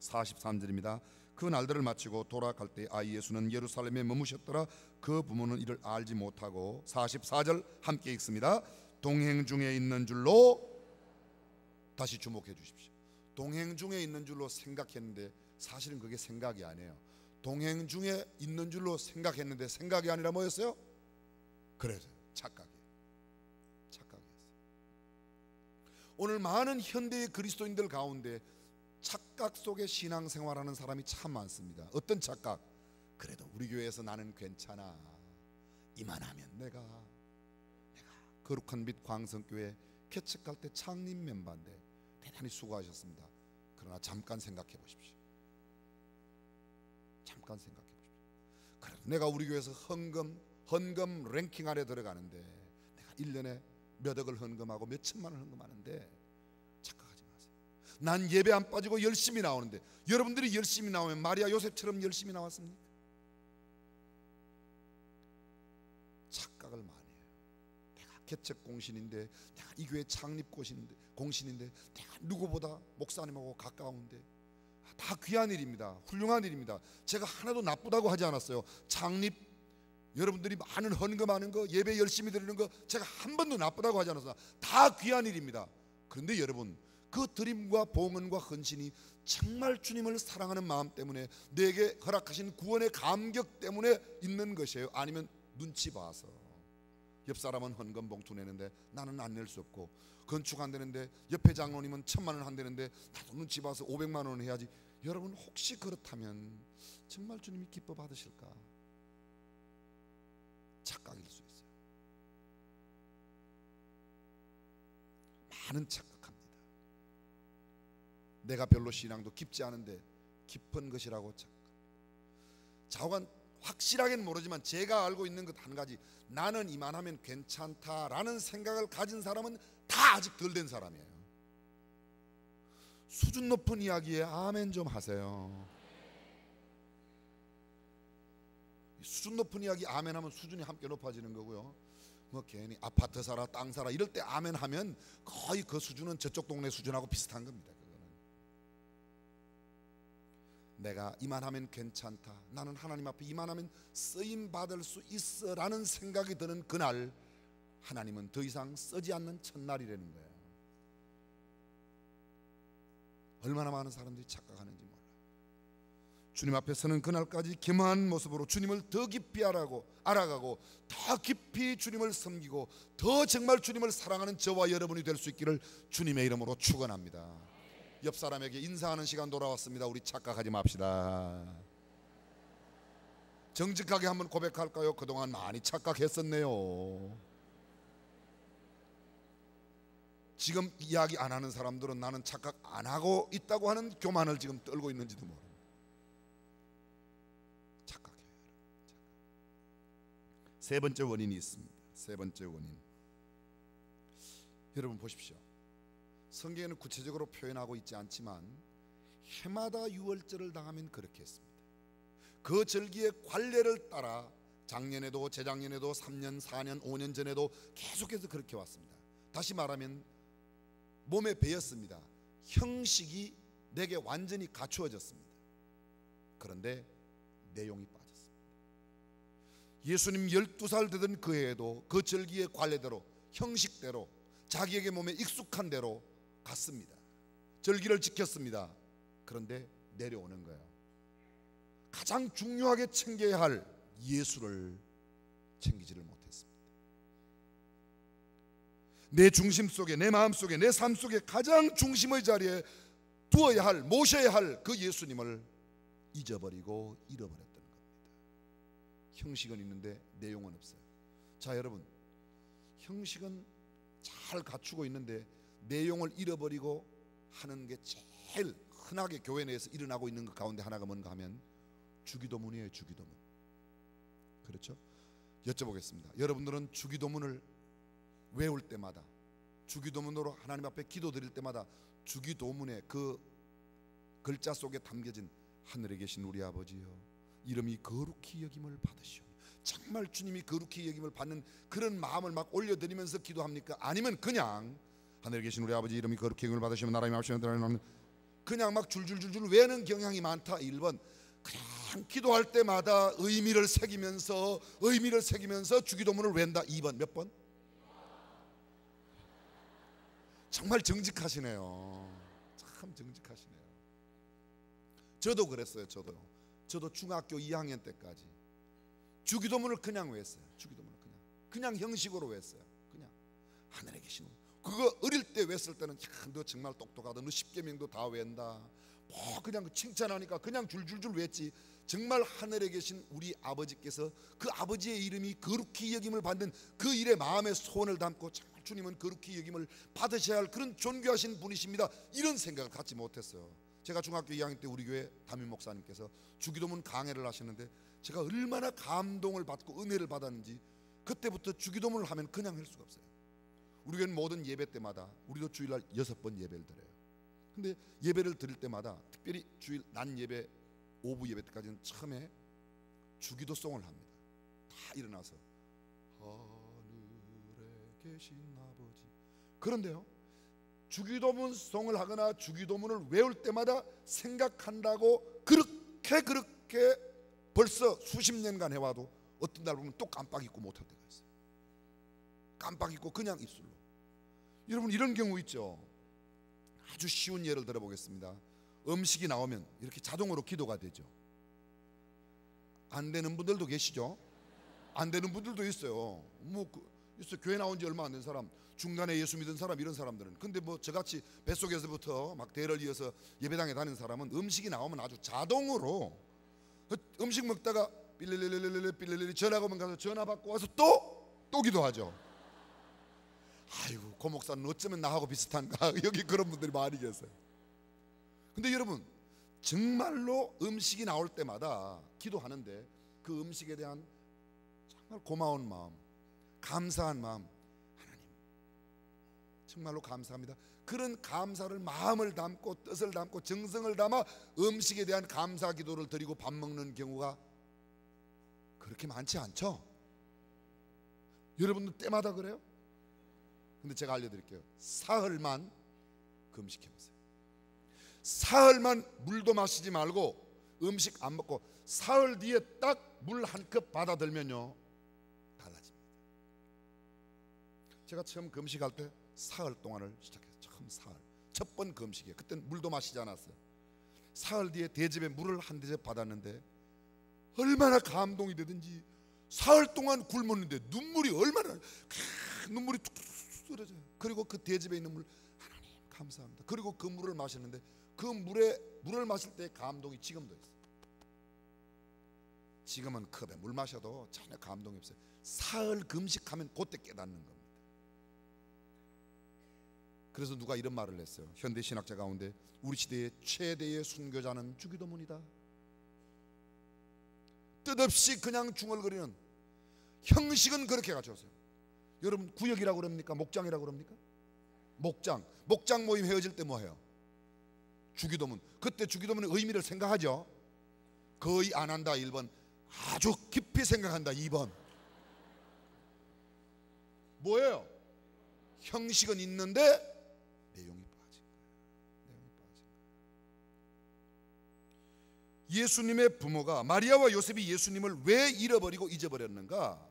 43절입니다. 그 날들을 마치고 돌아갈 때 아이 예수는 예루살렘에 머무셨더라. 그 부모는 이를 알지 못하고. 44절 함께 읽습니다. 동행 중에 있는 줄로, 다시 주목해 주십시오. 동행 중에 있는 줄로 생각했는데 사실은 그게 생각이 아니에요. 동행 중에 있는 줄로 생각했는데 생각이 아니라 뭐였어요? 그래서 착각이에요. 착각이었어요. 오늘 많은 현대의 그리스도인들 가운데 착각 속에 신앙생활하는 사람이 참 많습니다. 어떤 착각? 그래도 우리 교회에서 나는 괜찮아. 이만하면 내가 거룩한 빛 광성교회 개척할 때 창립 멤버인데 대단히 수고하셨습니다. 그러나 잠깐 생각해 보십시오. 잠깐 생각해 보십시오. 그래, 내가 우리 교회에서 헌금 랭킹 안에 들어가는데 내가 1년에 몇 억을 헌금하고 몇 천만 원 헌금하는데 착각하지 마세요. 난 예배 안 빠지고 열심히 나오는데 여러분들이 열심히 나오면 마리아 요셉처럼 열심히 나왔습니까? 착각을 많이 해요. 내가 개척 공신인데, 내가 이 교회 창립 공신인데 내가 누구보다 목사님하고 가까운데, 다 귀한 일입니다. 훌륭한 일입니다. 제가 하나도 나쁘다고 하지 않았어요. 창립, 여러분들이 많은 헌금하는 거, 예배 열심히 드리는 거 제가 한 번도 나쁘다고 하지 않았어요. 다 귀한 일입니다. 그런데 여러분, 그 드림과 봉헌과 헌신이 정말 주님을 사랑하는 마음 때문에, 내게 허락하신 구원의 감격 때문에 있는 것이에요? 아니면 눈치 봐서? 옆 사람은 헌금 봉투 내는데 나는 안 낼 수 없고, 건축 안 되는데 옆에 장로님은 1,000만 원 한다는데 나도 눈치 봐서 500만 원 해야지. 여러분, 혹시 그렇다면 정말 주님이 기뻐 받으실까? 착각일 수 있어요. 많은 착각합니다. 내가 별로 신앙도 깊지 않은데 깊은 것이라고 착각. 확실하게는 모르지만 제가 알고 있는 것 한 가지, 나는 이만하면 괜찮다라는 생각을 가진 사람은 다 아직 덜 된 사람이에요. 수준 높은 이야기에 아멘 좀 하세요. 수준 높은 이야기 아멘 하면 수준이 함께 높아지는 거고요. 뭐 괜히 아파트 사라 땅 사라 이럴 때 아멘 하면 거의 그 수준은 저쪽 동네 수준하고 비슷한 겁니다. 그거는 내가 이만하면 괜찮다, 나는 하나님 앞에 이만하면 쓰임 받을 수 있어 라는 생각이 드는 그날, 하나님은 더 이상 쓰지 않는 첫날이라는 거예요. 얼마나 많은 사람들이 착각하는지 몰라. 주님 앞에 서는 그날까지 겸허한 모습으로 주님을 더 깊이 알아가고 더 깊이 주님을 섬기고 더 정말 주님을 사랑하는 저와 여러분이 될 수 있기를 주님의 이름으로 축원합니다. 옆 사람에게 인사하는 시간 돌아왔습니다. 우리 착각하지 맙시다. 정직하게 한번 고백할까요? 그동안 많이 착각했었네요. 지금 이야기 안 하는 사람들은 나는 착각 안 하고 있다고 하는 교만을 지금 떨고 있는지도 모릅니다. 착각해요. 세 번째 원인이 있습니다. 세 번째 원인. 여러분 보십시오. 성경에는 구체적으로 표현하고 있지 않지만 해마다 유월절을 당하면 그렇게 했습니다. 그 절기의 관례를 따라 작년에도 재작년에도 3년 4년 5년 전에도 계속해서 그렇게 왔습니다. 다시 말하면 몸에 배었습니다. 형식이 내게 완전히 갖추어졌습니다. 그런데 내용이 빠졌습니다. 예수님 12살 되던 그 해에도 그 절기의 관례대로 형식대로 자기에게 몸에 익숙한 대로 갔습니다. 절기를 지켰습니다. 그런데 내려오는 거예요. 가장 중요하게 챙겨야 할 예수를 챙기지를 못했습니다. 내 중심 속에, 내 마음 속에, 내 삶 속에 가장 중심의 자리에 두어야 할, 모셔야 할 그 예수님을 잊어버리고 잃어버렸던 겁니다. 형식은 있는데 내용은 없어요. 자, 여러분, 형식은 잘 갖추고 있는데 내용을 잃어버리고 하는 게 제일 흔하게 교회 내에서 일어나고 있는 것 가운데 하나가 뭔가 하면 주기도문이에요. 주기도문. 그렇죠? 여쭤보겠습니다. 여러분들은 주기도문을 외울 때마다, 주기도문으로 하나님 앞에 기도드릴 때마다 주기도문의 그 글자 속에 담겨진 하늘에 계신 우리 아버지여 이름이 거룩히 여김을 받으시오. 정말 주님이 거룩히 여김을 받는 그런 마음을 막 올려드리면서 기도합니까? 아니면 그냥 하늘에 계신 우리 아버지 이름이 거룩히 여김을 받으시면 나라의 마음시면 그냥 막 줄줄줄줄 외는 경향이 많다. 1번 그냥 기도할 때마다 의미를 새기면서 주기도문을 외운다. 2번 몇 번? 정말 정직하시네요. 참 정직하시네요. 저도 그랬어요. 저도 중학교 2학년 때까지 주기도문을 그냥 외웠어요. 주기도문을 그냥 형식으로 외웠어요. 그냥 하늘에 계신 그거 어릴 때 외웠을 때는 너 정말 똑똑하다. 너 10계명도 다 외운다. 뭐 그냥 칭찬하니까 그냥 줄줄줄 외웠지. 정말 하늘에 계신 우리 아버지께서 그 아버지의 이름이 거룩히 여김을 받는 그 일에 마음에 소원을 담고 정말 주님은 거룩히 여김을 받으셔야 할 그런 존귀하신 분이십니다. 이런 생각을 갖지 못했어요. 제가 중학교 2학년 때 우리 교회 담임 목사님께서 주기도문 강해를 하셨는데 제가 얼마나 감동을 받고 은혜를 받았는지 그때부터 주기도문을 하면 그냥 할 수가 없어요. 우리 교회는 모든 예배 때마다 우리도 주일날 6번 예배를 드려요. 근데 예배를 드릴 때마다 특별히 주일 낮 예배 오후 예배 때까지는 처음에 주기도송을 합니다. 다 일어나서 하늘에 계신 아버지. 그런데요 주기도문송을 하거나 주기도문을 외울 때마다 생각한다고 그렇게 벌써 수십 년간 해와도 어떤 날 보면 또 깜빡 잊고 못할 때가 있어요. 깜빡 잊고 그냥 입술로. 여러분 이런 경우 있죠. 아주 쉬운 예를 들어보겠습니다. 음식이 나오면 이렇게 자동으로 기도가 되죠. 안 되는 분들도 계시죠. 안 되는 분들도 있어요. 있어요. 교회 나온 지 얼마 안 된 사람, 중간에 예수 믿은 사람, 이런 사람들은. 근데 저같이 뱃속에서부터 막 대를 이어서 예배당에 다니는 사람은 음식이 나오면 아주 자동으로 음식 먹다가 삘레레레레레 전화가 오면 가서 전화 받고 와서 또 기도하죠. 아이고 고 목사는 어쩌면 나하고 비슷한가. 여기 그런 분들이 많이 계세요. 근데 여러분 정말로 음식이 나올 때마다 기도하는데 그 음식에 대한 정말 고마운 마음, 감사한 마음, 하나님 정말로 감사합니다. 그런 감사를 마음을 담고 뜻을 담고 정성을 담아 음식에 대한 감사 기도를 드리고 밥 먹는 경우가 그렇게 많지 않죠? 여러분들 때마다 그래요? 근데 제가 알려드릴게요. 사흘만 금식해보세요. 사흘만 물도 마시지 말고 음식 안 먹고 사흘 뒤에 딱 물 한 컵 받아들면요 달라집니다. 제가 처음 금식할 때 사흘 동안을 시작했어요. 처음 사흘. 첫 번 금식이에요. 그때는 물도 마시지 않았어요. 사흘 뒤에 대접에 물을 한 대접 받았는데 얼마나 감동이 되든지 사흘 동안 굶었는데 눈물이 얼마나 눈물이 툭툭 떨어져요. 그리고 그 대접에 있는 물 하나님 감사합니다. 그리고 그 물을 마셨는데 그 물을 마실 때의 감동이 지금도 있어요. 지금은 컵에 물 마셔도 전혀 감동이 없어요. 사흘 금식하면 그때 깨닫는 겁니다. 그래서 누가 이런 말을 했어요. 현대 신학자 가운데 우리 시대의 최대의 순교자는 주기도문이다. 뜻없이 그냥 중얼거리는 형식은 그렇게 가져오세요. 여러분 구역이라고 그럽니까? 목장이라고 그럽니까? 목장 모임 헤어질 때 뭐 해요? 주기도문. 그때 주기도문의 의미를 생각하죠. 거의 안 한다 1번, 아주 깊이 생각한다 2번. 뭐예요? 형식은 있는데 내용이 빠진 거예요. 예수님의 부모가 마리아와 요셉이 예수님을 왜 잃어버리고 잊어버렸는가?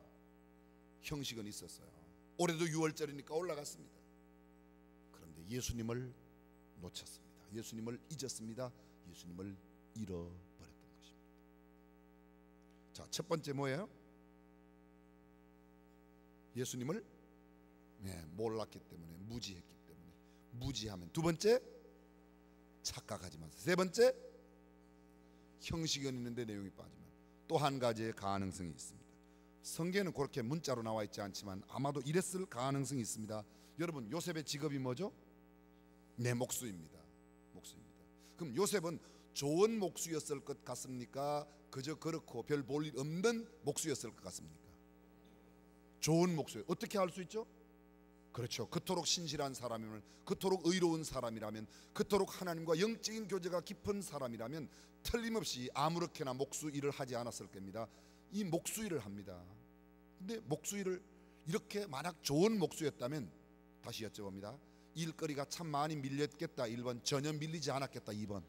형식은 있었어요. 올해도 6월절이니까 올라갔습니다. 그런데 예수님을 놓쳤습니다. 예수님을 잊었습니다. 예수님을 잃어버렸던 것입니다. 자, 첫 번째 뭐예요? 예수님을 몰랐기 때문에, 무지했기 때문에. 무지하면. 두 번째, 착각하지 마세요. 세 번째, 형식은 있는데 내용이 빠지면. 또 한 가지의 가능성이 있습니다. 성경에는 그렇게 문자로 나와 있지 않지만 아마도 이랬을 가능성이 있습니다. 여러분 요셉의 직업이 뭐죠? 네, 목수입니다. 그럼 요셉은 좋은 목수였을 것 같습니까? 그저 그렇고 별 볼 일 없는 목수였을 것 같습니까? 좋은 목수예요. 어떻게 알 수 있죠? 그렇죠. 그토록 신실한 사람이면, 그토록 의로운 사람이라면, 그토록 하나님과 영적인 교제가 깊은 사람이라면 틀림없이 아무렇게나 목수 일을 하지 않았을 겁니다. 이 목수 일을 합니다. 근데 목수 일을 이렇게 만약 좋은 목수였다면, 다시 여쭤봅니다. 일거리가 참 많이 밀렸겠다 1번, 전혀 밀리지 않았겠다 2번.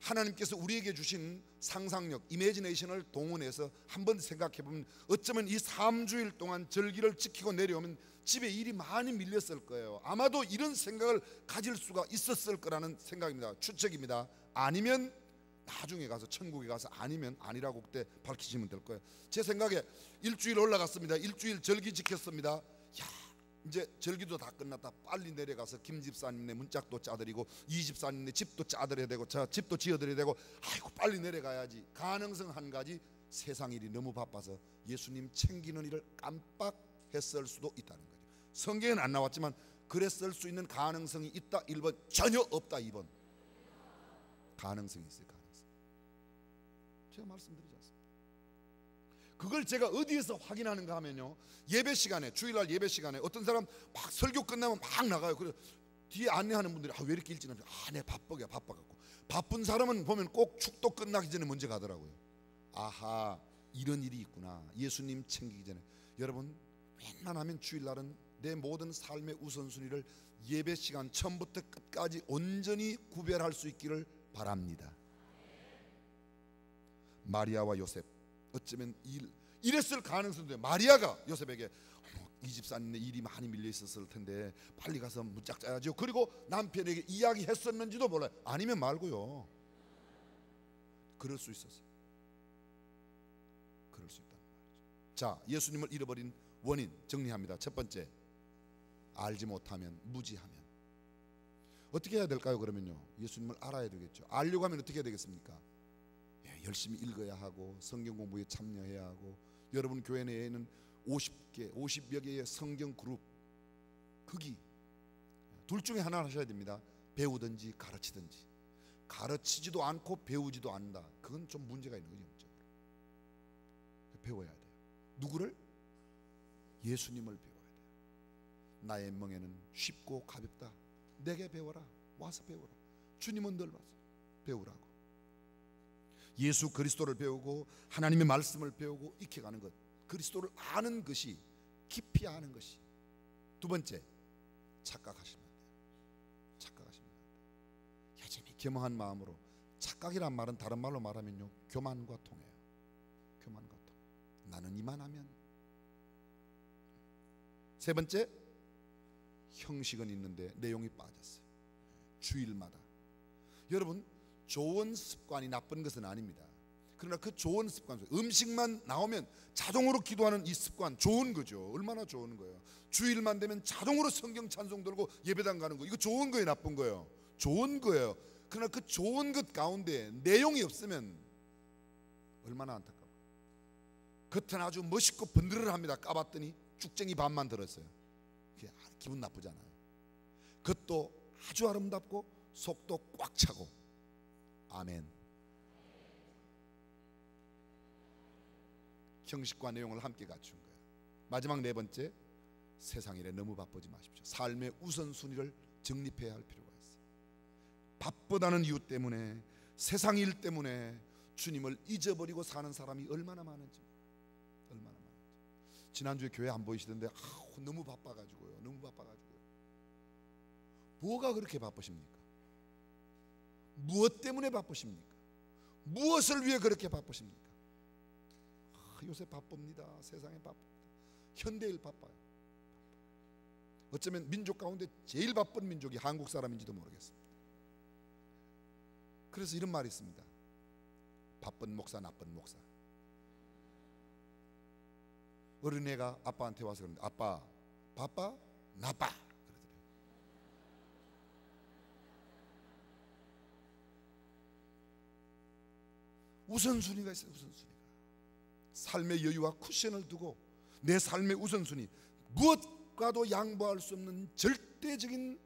하나님께서 우리에게 주신 상상력, 이미지네이션을 동원해서 한번 생각해보면 어쩌면 이 3주일 동안 절기를 지키고 내려오면 집에 일이 많이 밀렸을 거예요. 아마도 이런 생각을 가질 수가 있었을 거라는 생각입니다. 추측입니다. 아니면 나중에 가서 천국에 가서 아니면 아니라고 그때 밝히시면 될 거예요. 제 생각에 일주일 올라갔습니다. 일주일 절기 지켰습니다. 야, 이제 절기도 다 끝났다. 빨리 내려가서 김 집사님네 문짝도 짜드리고 이 집사님네 집도 짜드려야 되고 저 집도 지어드려야 되고, 아이고 빨리 내려가야지. 가능성 한 가지, 세상 일이 너무 바빠서 예수님 챙기는 일을 깜빡했을 수도 있다는 거죠. 성경에는 안 나왔지만 그랬을 수 있는 가능성이 있다 1번, 전혀 없다 2번. 가능성이 있어요. 가능성. 제가 말씀드리지 않습니다. 그걸 제가 어디에서 확인하는가 하면요, 예배 시간에, 주일날 예배 시간에 어떤 사람 막 설교 끝나면 막 나가요. 그래서 뒤에 안내하는 분들이 왜 이렇게 일찍 나오죠? 내 바빠갖고. 바쁜 사람은 보면 꼭 축도 끝나기 전에 먼저 가더라고요. 아하, 이런 일이 있구나. 예수님 챙기기 전에. 여러분 웬만하면 주일날은 내 모든 삶의 우선순위를 예배 시간 처음부터 끝까지 온전히 구별할 수 있기를 바랍니다. 마리아와 요셉, 어쩌면 이랬을 가능성도 있어요. 마리아가 요셉에게 이 집사님네 일이 많이 밀려 있었을 텐데 빨리 가서 문짝 짜야죠. 그리고 남편에게 이야기했었는지도 몰라요. 아니면 말고요. 그럴 수 있었어요. 그럴 수 있다는 말이죠. 자, 예수님을 잃어버린 원인 정리합니다. 첫 번째, 알지 못하면, 무지하면. 어떻게 해야 될까요? 그러면요, 예수님을 알아야 되겠죠. 알려고 하면 어떻게 해야 되겠습니까? 열심히 읽어야 하고 성경 공부에 참여해야 하고, 여러분 교회 내에는 50여 개의 성경 그룹, 거기 둘 중에 하나를 하셔야 됩니다. 배우든지 가르치든지. 가르치지도 않고 배우지도 않는다, 그건 좀 문제가 있는 거죠. 영적으로 배워야 돼요. 누구를? 예수님을 배워야 돼요. 나의 멍에는 쉽고 가볍다, 내게 배워라. 와서 배워라. 주님은 늘 와서 배우라고. 예수 그리스도를 배우고 하나님의 말씀을 배우고 익혀가는 것, 그리스도를 아는 것이, 깊이 아는 것이. 두 번째, 착각하시면 안 돼요. 착각하시면 안 돼요. 여전히 겸허한 마음으로. 착각이란 말은 다른 말로 말하면요, 교만과 통해요. 교만과 통. 나는 이만하면 세 번째, 형식은 있는데 내용이 빠졌어요. 주일마다. 여러분, 좋은 습관이 나쁜 것은 아닙니다. 그러나 그 좋은 습관, 음식만 나오면 자동으로 기도하는 이 습관 좋은 거죠. 얼마나 좋은 거예요. 주일만 되면 자동으로 성경 찬송 들고 예배당 가는 거, 이거 좋은 거예요, 나쁜 거예요? 좋은 거예요. 그러나 그 좋은 것 가운데 내용이 없으면 얼마나 안타까워요. 겉은 아주 멋있고 번들어합니다. 까봤더니 쭉쟁이 반만 들었어요. 그게 기분 나쁘잖아요. 겉도 아주 아름답고 속도 꽉 차고. 아멘. 형식과 내용을 함께 갖춘 거예요. 마지막 네 번째, 세상 일에 너무 바쁘지 마십시오. 삶의 우선순위를 정립해야 할 필요가 있어요. 바쁘다는 이유 때문에, 세상 일 때문에 주님을 잊어버리고 사는 사람이 얼마나 많은지. 지난주에 교회 안 보이시던데 너무 바빠가지고요. 뭐가 그렇게 바쁘십니까? 무엇 때문에 바쁘십니까? 무엇을 위해 그렇게 바쁘십니까? 요새 바쁩니다. 세상에 바쁩니다. 현대일 바빠요. 어쩌면 민족 가운데 제일 바쁜 민족이 한국 사람인지도 모르겠습니다. 그래서 이런 말이 있습니다. 바쁜 목사, 나쁜 목사. 어린애가 아빠한테 와서 그러는데, 아빠 바빠? 나빠. 그러더래요. 우선순위가 있어요. 우선순위가. 삶의 여유와 쿠션을 두고 내 삶의 우선순위, 무엇과도 양보할 수 없는 절대적인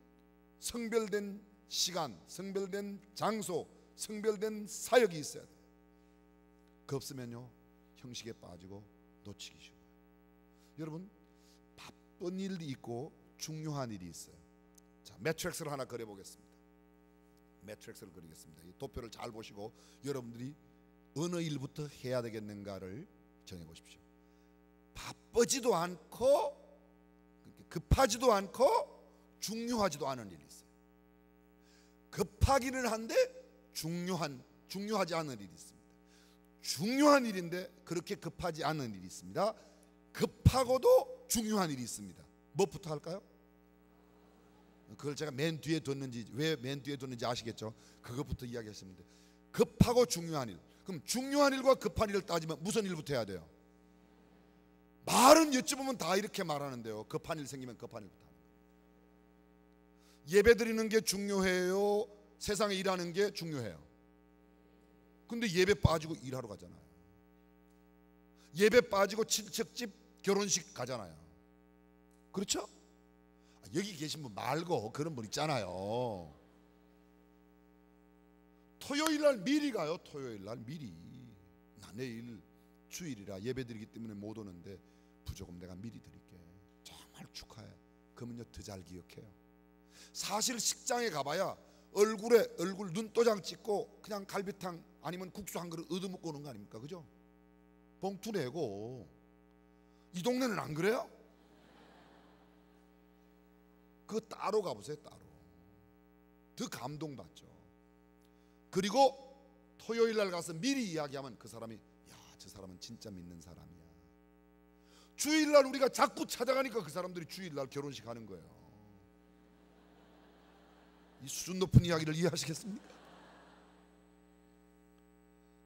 성별된 시간, 성별된 장소, 성별된 사역이 있어야 돼요. 그 없으면요, 형식에 빠지고 놓치기 쉬워요. 여러분, 바쁜 일이 있고 중요한 일이 있어요. 자, 매트릭스를 하나 그려보겠습니다. 매트릭스를 그리겠습니다. 이 도표를 잘 보시고 여러분들이 어느 일부터 해야 되겠는가를 정해보십시오. 바쁘지도 않고 급하지도 않고 중요하지도 않은 일이 있어요. 급하기는 한데 중요하지 않은 일이 있습니다. 중요한 일인데 그렇게 급하지 않은 일이 있습니다. 급하고도 중요한 일이 있습니다. 뭐부터 할까요? 그걸 제가 맨 뒤에 뒀는지, 왜 맨 뒤에 뒀는지 아시겠죠? 그것부터 이야기했습니다. 급하고 중요한 일. 그럼 중요한 일과 급한 일을 따지면 무슨 일부터 해야 돼요? 말은 여쭤보면 다 이렇게 말하는데요. 급한 일 생기면 급한 일부터 하는 거예요. 예배 드리는 게 중요해요? 세상에 일하는 게 중요해요? 근데 예배 빠지고 일하러 가잖아요. 예배 빠지고 친척집 결혼식 가잖아요. 그렇죠? 여기 계신 분 말고 그런 분 있잖아요. 토요일날 미리 가요. 토요일날 미리. 나 내일 주일이라 예배 드리기 때문에 못 오는데 부조금 내가 미리 드릴게. 정말 축하해. 그러면요 더 잘 기억해요. 사실 식장에 가봐야 얼굴 눈도장 찍고 그냥 갈비탕 아니면 국수 한 그릇 얻어먹고 오는 거 아닙니까? 그죠? 봉투 내고. 이 동네는 안 그래요? 그거 따로 가보세요. 따로. 더 감동받죠. 그리고 토요일날 가서 미리 이야기하면 그 사람이, 야, 저 사람은 진짜 믿는 사람이야. 주일날 우리가 자꾸 찾아가니까 그 사람들이 주일날 결혼식 하는 거예요. 이 수준 높은 이야기를 이해하시겠습니까?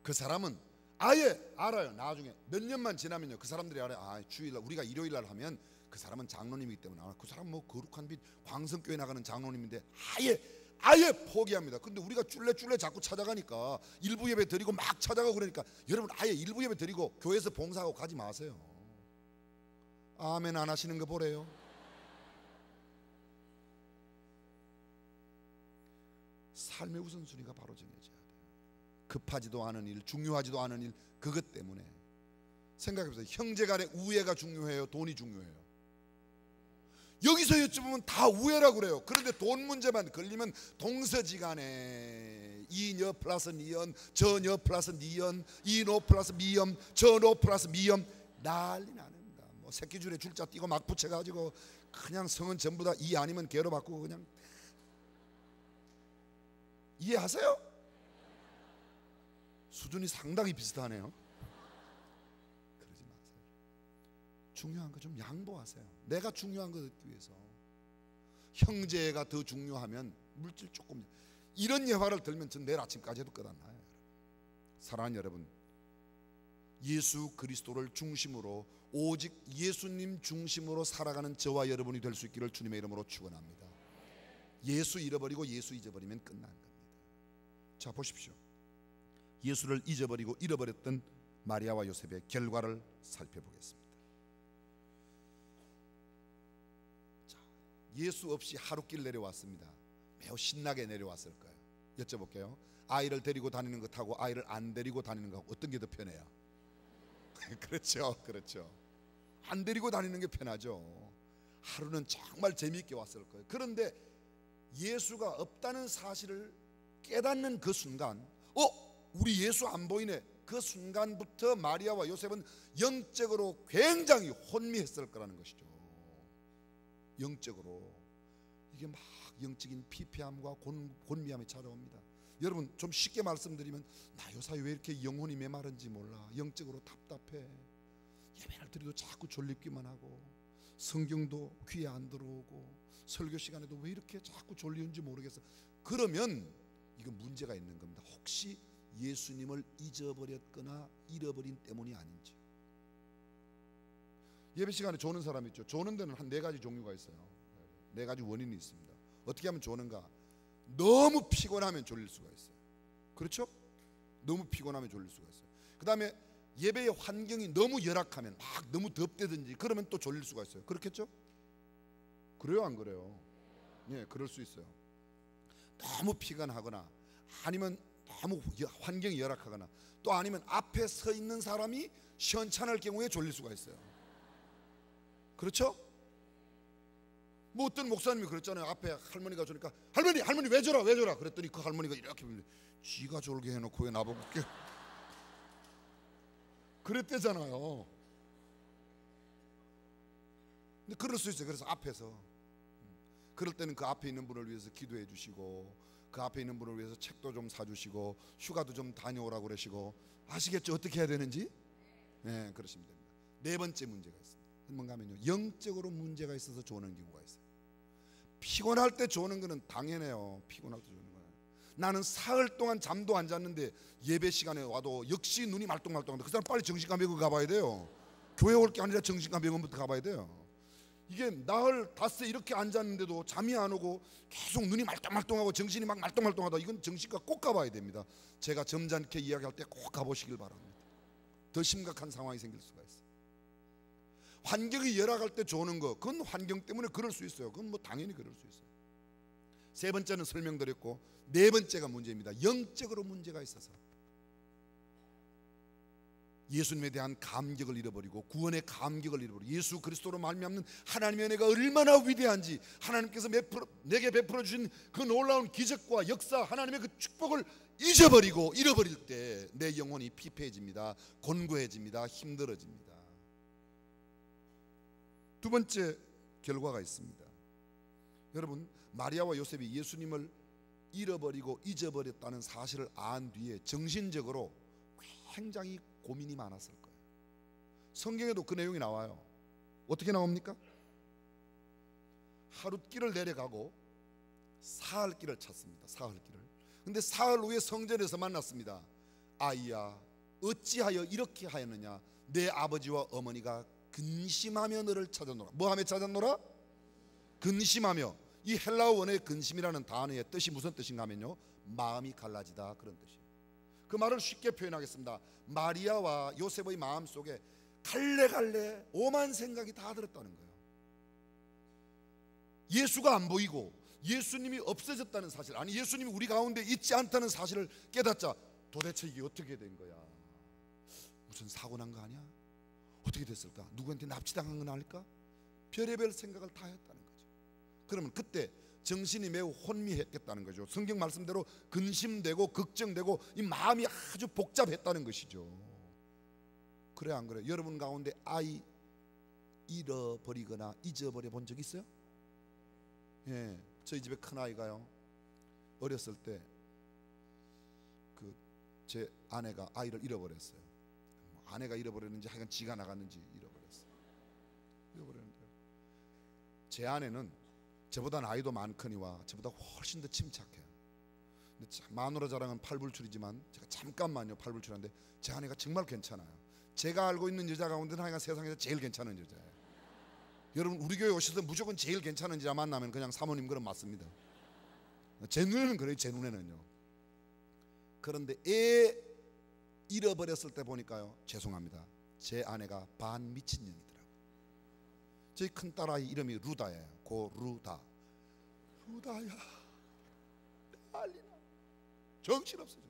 그 사람은 아예 알아요. 나중에 몇 년만 지나면요 그 사람들이 알아요. 아, 주일날 우리가 일요일날 하면 그 사람은 장로님이기 때문에, 아, 그 사람 뭐 거룩한 빛 광성교회 나가는 장로님인데 아예 포기합니다. 근데 우리가 쫄래 자꾸 찾아가니까 일부 예배 드리고 막 찾아가고 그러니까 여러분 아예 일부 예배 드리고 교회에서 봉사하고 가지 마세요. 아멘 안 하시는 거 보래요. 삶의 우선순위가 바로 정해져야 돼요. 급하지도 않은 일, 중요하지도 않은 일, 그것 때문에 생각해보세요. 형제간의 우애가 중요해요? 돈이 중요해요? 여기서 여쭤보면 다 우애라고 그래요. 그런데 돈 문제만 걸리면 동서지간에 이녀 플러스 니연, 저녀 플러스 니연, 이노 플러스 미연, 저노 플러스 미연, 난리 나는다. 뭐 새끼줄에 줄자 띄고 막 붙여가지고 그냥 성은 전부 다 이 아니면 개로 바꾸고 그냥. 이해하세요? 수준이 상당히 비슷하네요. 그러지 마세요. 중요한 거 좀 양보하세요. 내가 중요한 거 얻기 위해서. 형제가 더 중요하면 물질 조금, 이런 예화를 들면 전 내일 아침까지 해도 끝 안 나요. 사랑하는 여러분, 예수 그리스도를 중심으로, 오직 예수님 중심으로 살아가는 저와 여러분이 될 수 있기를 주님의 이름으로 축원합니다. 예수 잃어버리고 예수 잊어버리면 끝난 겁니다. 자, 보십시오. 예수를 잊어버리고 잃어버렸던 마리아와 요셉의 결과를 살펴보겠습니다. 자, 예수 없이 하루길 내려왔습니다. 매우 신나게 내려왔을 거예요. 여쭤볼게요. 아이를 데리고 다니는 것하고 아이를 안 데리고 다니는 것하고 어떤 게 더 편해요? 그렇죠, 그렇죠. 안 데리고 다니는 게 편하죠. 하루는 정말 재미있게 왔을 거예요. 그런데 예수가 없다는 사실을 깨닫는 그 순간, 우리 예수 안 보이네. 그 순간부터 마리아와 요셉은 영적으로 굉장히 혼미했을 거라는 것이죠. 영적으로 이게 막 영적인 피폐함과 곤미함이 찾아옵니다. 여러분, 좀 쉽게 말씀드리면, 나 요사이 왜 이렇게 영혼이 메마른지 몰라. 영적으로 답답해. 예배를 드려도 자꾸 졸립기만 하고, 성경도 귀에 안 들어오고, 설교 시간에도 왜 이렇게 자꾸 졸리는지 모르겠어. 그러면 이건 문제가 있는 겁니다. 혹시 예수님을 잊어버렸거나 잃어버린 때문이 아닌지. 예배 시간에 조는 사람 있죠. 조는 데는 한 4가지 종류가 있어요. 4가지 원인이 있습니다. 어떻게 하면 조는가? 너무 피곤하면 졸릴 수가 있어요. 그렇죠? 너무 피곤하면 졸릴 수가 있어요. 그 다음에 예배의 환경이 너무 열악하면, 막 너무 덥대든지 그러면 또 졸릴 수가 있어요. 그렇겠죠? 그래요, 안 그래요? 예, 그럴 수 있어요. 너무 피곤하거나, 아니면 너무 환경이 열악하거나, 또 아니면 앞에 서 있는 사람이 시원찮을 경우에 졸릴 수가 있어요. 그렇죠? 뭐 어떤 목사님이 그랬잖아요. 앞에 할머니가 졸니까, 할머니 왜 졸아 그랬더니 그 할머니가 이렇게 보는데, 쥐가 졸게 해놓고 왜 나보고 그랬대잖아요. 근데 그럴 수 있어요. 그래서 앞에서, 그럴 때는 그 앞에 있는 분을 위해서 기도해 주시고, 그 앞에 있는 분을 위해서 책도 좀 사주시고, 휴가도 좀 다녀오라고 그러시고. 아시겠죠? 어떻게 해야 되는지? 네, 그러시면 됩니다. 4번째 문제가 있습니다. 뭔가 하면요, 영적으로 문제가 있어서 조는 경우가 있어요. 피곤할 때 조는 거는 당연해요. 피곤할 때 조는 거는. 나는 사흘 동안 잠도 안 잤는데 예배 시간에 와도 역시 눈이 말똥말똥한데, 그 사람 빨리 정신과병원 가봐야 돼요. 교회 올 게 아니라 정신과병원부터 가봐야 돼요. 이게 나흘 닷새 이렇게 앉았는데도 잠이 안 오고 계속 눈이 말똥말똥하고 정신이 막 말똥말똥하다, 이건 정신과 꼭 가봐야 됩니다. 제가 점잖게 이야기할 때 꼭 가보시길 바랍니다. 더 심각한 상황이 생길 수가 있어요. 환경이 열악할 때 조는 거, 그건 환경 때문에 그럴 수 있어요. 그건 뭐 당연히 그럴 수 있어요. 3번째는 설명드렸고, 4번째가 문제입니다. 영적으로 문제가 있어서 예수님에 대한 감격을 잃어버리고, 구원의 감격을 잃어버리고, 예수 그리스도로 말미암는 하나님의 은혜가 얼마나 위대한지, 하나님께서 내게 베풀어 주신 그 놀라운 기적과 역사, 하나님의 그 축복을 잊어버리고 잃어버릴 때 내 영혼이 피폐해집니다. 곤고해집니다. 힘들어집니다. 2번째 결과가 있습니다. 여러분, 마리아와 요셉이 예수님을 잃어버리고 잊어버렸다는 사실을 안 뒤에 정신적으로 굉장히 고민이 많았을 거예요. 성경에도 그 내용이 나와요. 어떻게 나옵니까? 하룻길을 내려가고 사흘길을 찾습니다. 사흘길을. 근데 사흘 후에 성전에서 만났습니다. 아이야, 어찌하여 이렇게 하였느냐? 내 아버지와 어머니가 근심하며 너를 찾았노라. 뭐하며 찾았노라? 근심하며. 이 헬라어 원어의 근심이라는 단어의 뜻이 무슨 뜻인가 하면요, 마음이 갈라지다, 그런 뜻이에요. 그 말을 쉽게 표현하겠습니다. 마리아와 요셉의 마음속에 갈래갈래 오만 생각이 다 들었다는 거예요. 예수가 안 보이고 예수님이 없어졌다는 사실, 아니 예수님이 우리 가운데 있지 않다는 사실을 깨닫자, 도대체 이게 어떻게 된 거야? 무슨 사고 난 거 아니야? 어떻게 됐을까? 누구한테 납치당한 건 아닐까? 별의별 생각을 다 했다는 거죠. 그러면 그때 정신이 매우 혼미했겠다는 거죠. 성경 말씀대로 근심되고 걱정되고 이 마음이 아주 복잡했다는 것이죠. 그래 안 그래? 여러분 가운데 아이 잃어버리거나 잊어버려 본 적 있어요? 예, 저희 집에 큰 아이가요, 어렸을 때 그 제 아내가 아이를 잃어버렸어요. 아내가 잃어버렸는지 하여간 지가 나갔는지 잃어버렸어요. 잃어버렸는데요. 제 아내는 저보다 나이도 많거니와 저보다 훨씬 더 침착해요. 근데 마누라 자랑은 팔불출이지만 제가 잠깐만요 팔불출한데 제 아내가 정말 괜찮아요. 제가 알고 있는 여자 가운데는 하여간 세상에서 제일 괜찮은 여자예요. 여러분 우리 교회 오셔서 무조건 제일 괜찮은 여자 만나면 그냥 사모님 그럼 맞습니다. 제 눈에는 그래요. 제 눈에는요. 그런데 애 잃어버렸을 때 보니까요, 죄송합니다, 제 아내가 반 미친년이더라고요. 저희 큰딸아이 이름이 루다예요. 고루다. 루다야 난리나, 정신없어요.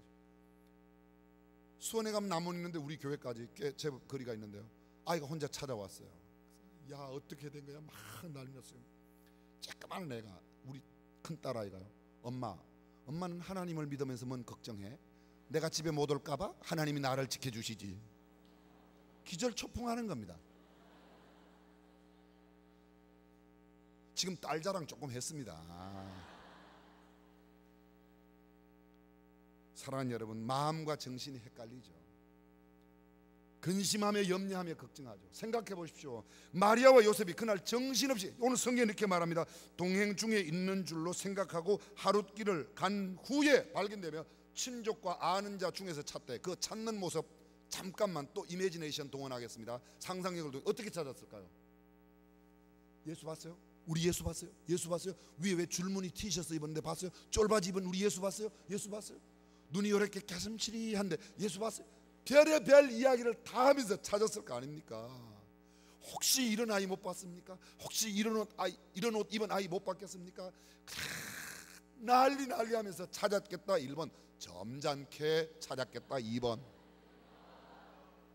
수원에 가면 남원 있는데 우리 교회까지 꽤 제법 거리가 있는데요, 아이가 혼자 찾아왔어요. 야 어떻게 된 거야? 막 난리 났어요. 조그만 애가, 우리 큰딸아이가요, 엄마는 하나님을 믿으면서 뭔 걱정해? 내가 집에 못 올까봐 하나님이 나를 지켜주시지. 기절초풍하는 겁니다. 지금 딸 자랑 조금 했습니다. 사랑하는 여러분, 마음과 정신이 헷갈리죠. 근심하며 염려하며 걱정하죠. 생각해 보십시오. 마리아와 요셉이 그날 정신없이, 오늘 성경에 이렇게 말합니다. 동행 중에 있는 줄로 생각하고 하룻길을 간 후에 발견되며 친족과 아는 자 중에서 찾되, 그 찾는 모습 잠깐만 또 이미지네이션 동원하겠습니다. 상상력을 동원. 어떻게 찾았을까요? 예수 봤어요? 우리 예수 봤어요? 예수 봤어요? 위에 왜 줄무늬 티셔츠 입었는데 봤어요? 쫄바지 입은 우리 예수 봤어요? 예수 봤어요? 눈이 이렇게 가슴치리한데 예수 봤어요? 별의별 이야기를 다 하면서 찾았을 거 아닙니까? 혹시 이런 아이 못 봤습니까? 혹시 이런 옷 입은 아이 못 봤겠습니까? 난리 하면서 찾았겠다 1번, 점잖게 찾았겠다 2번.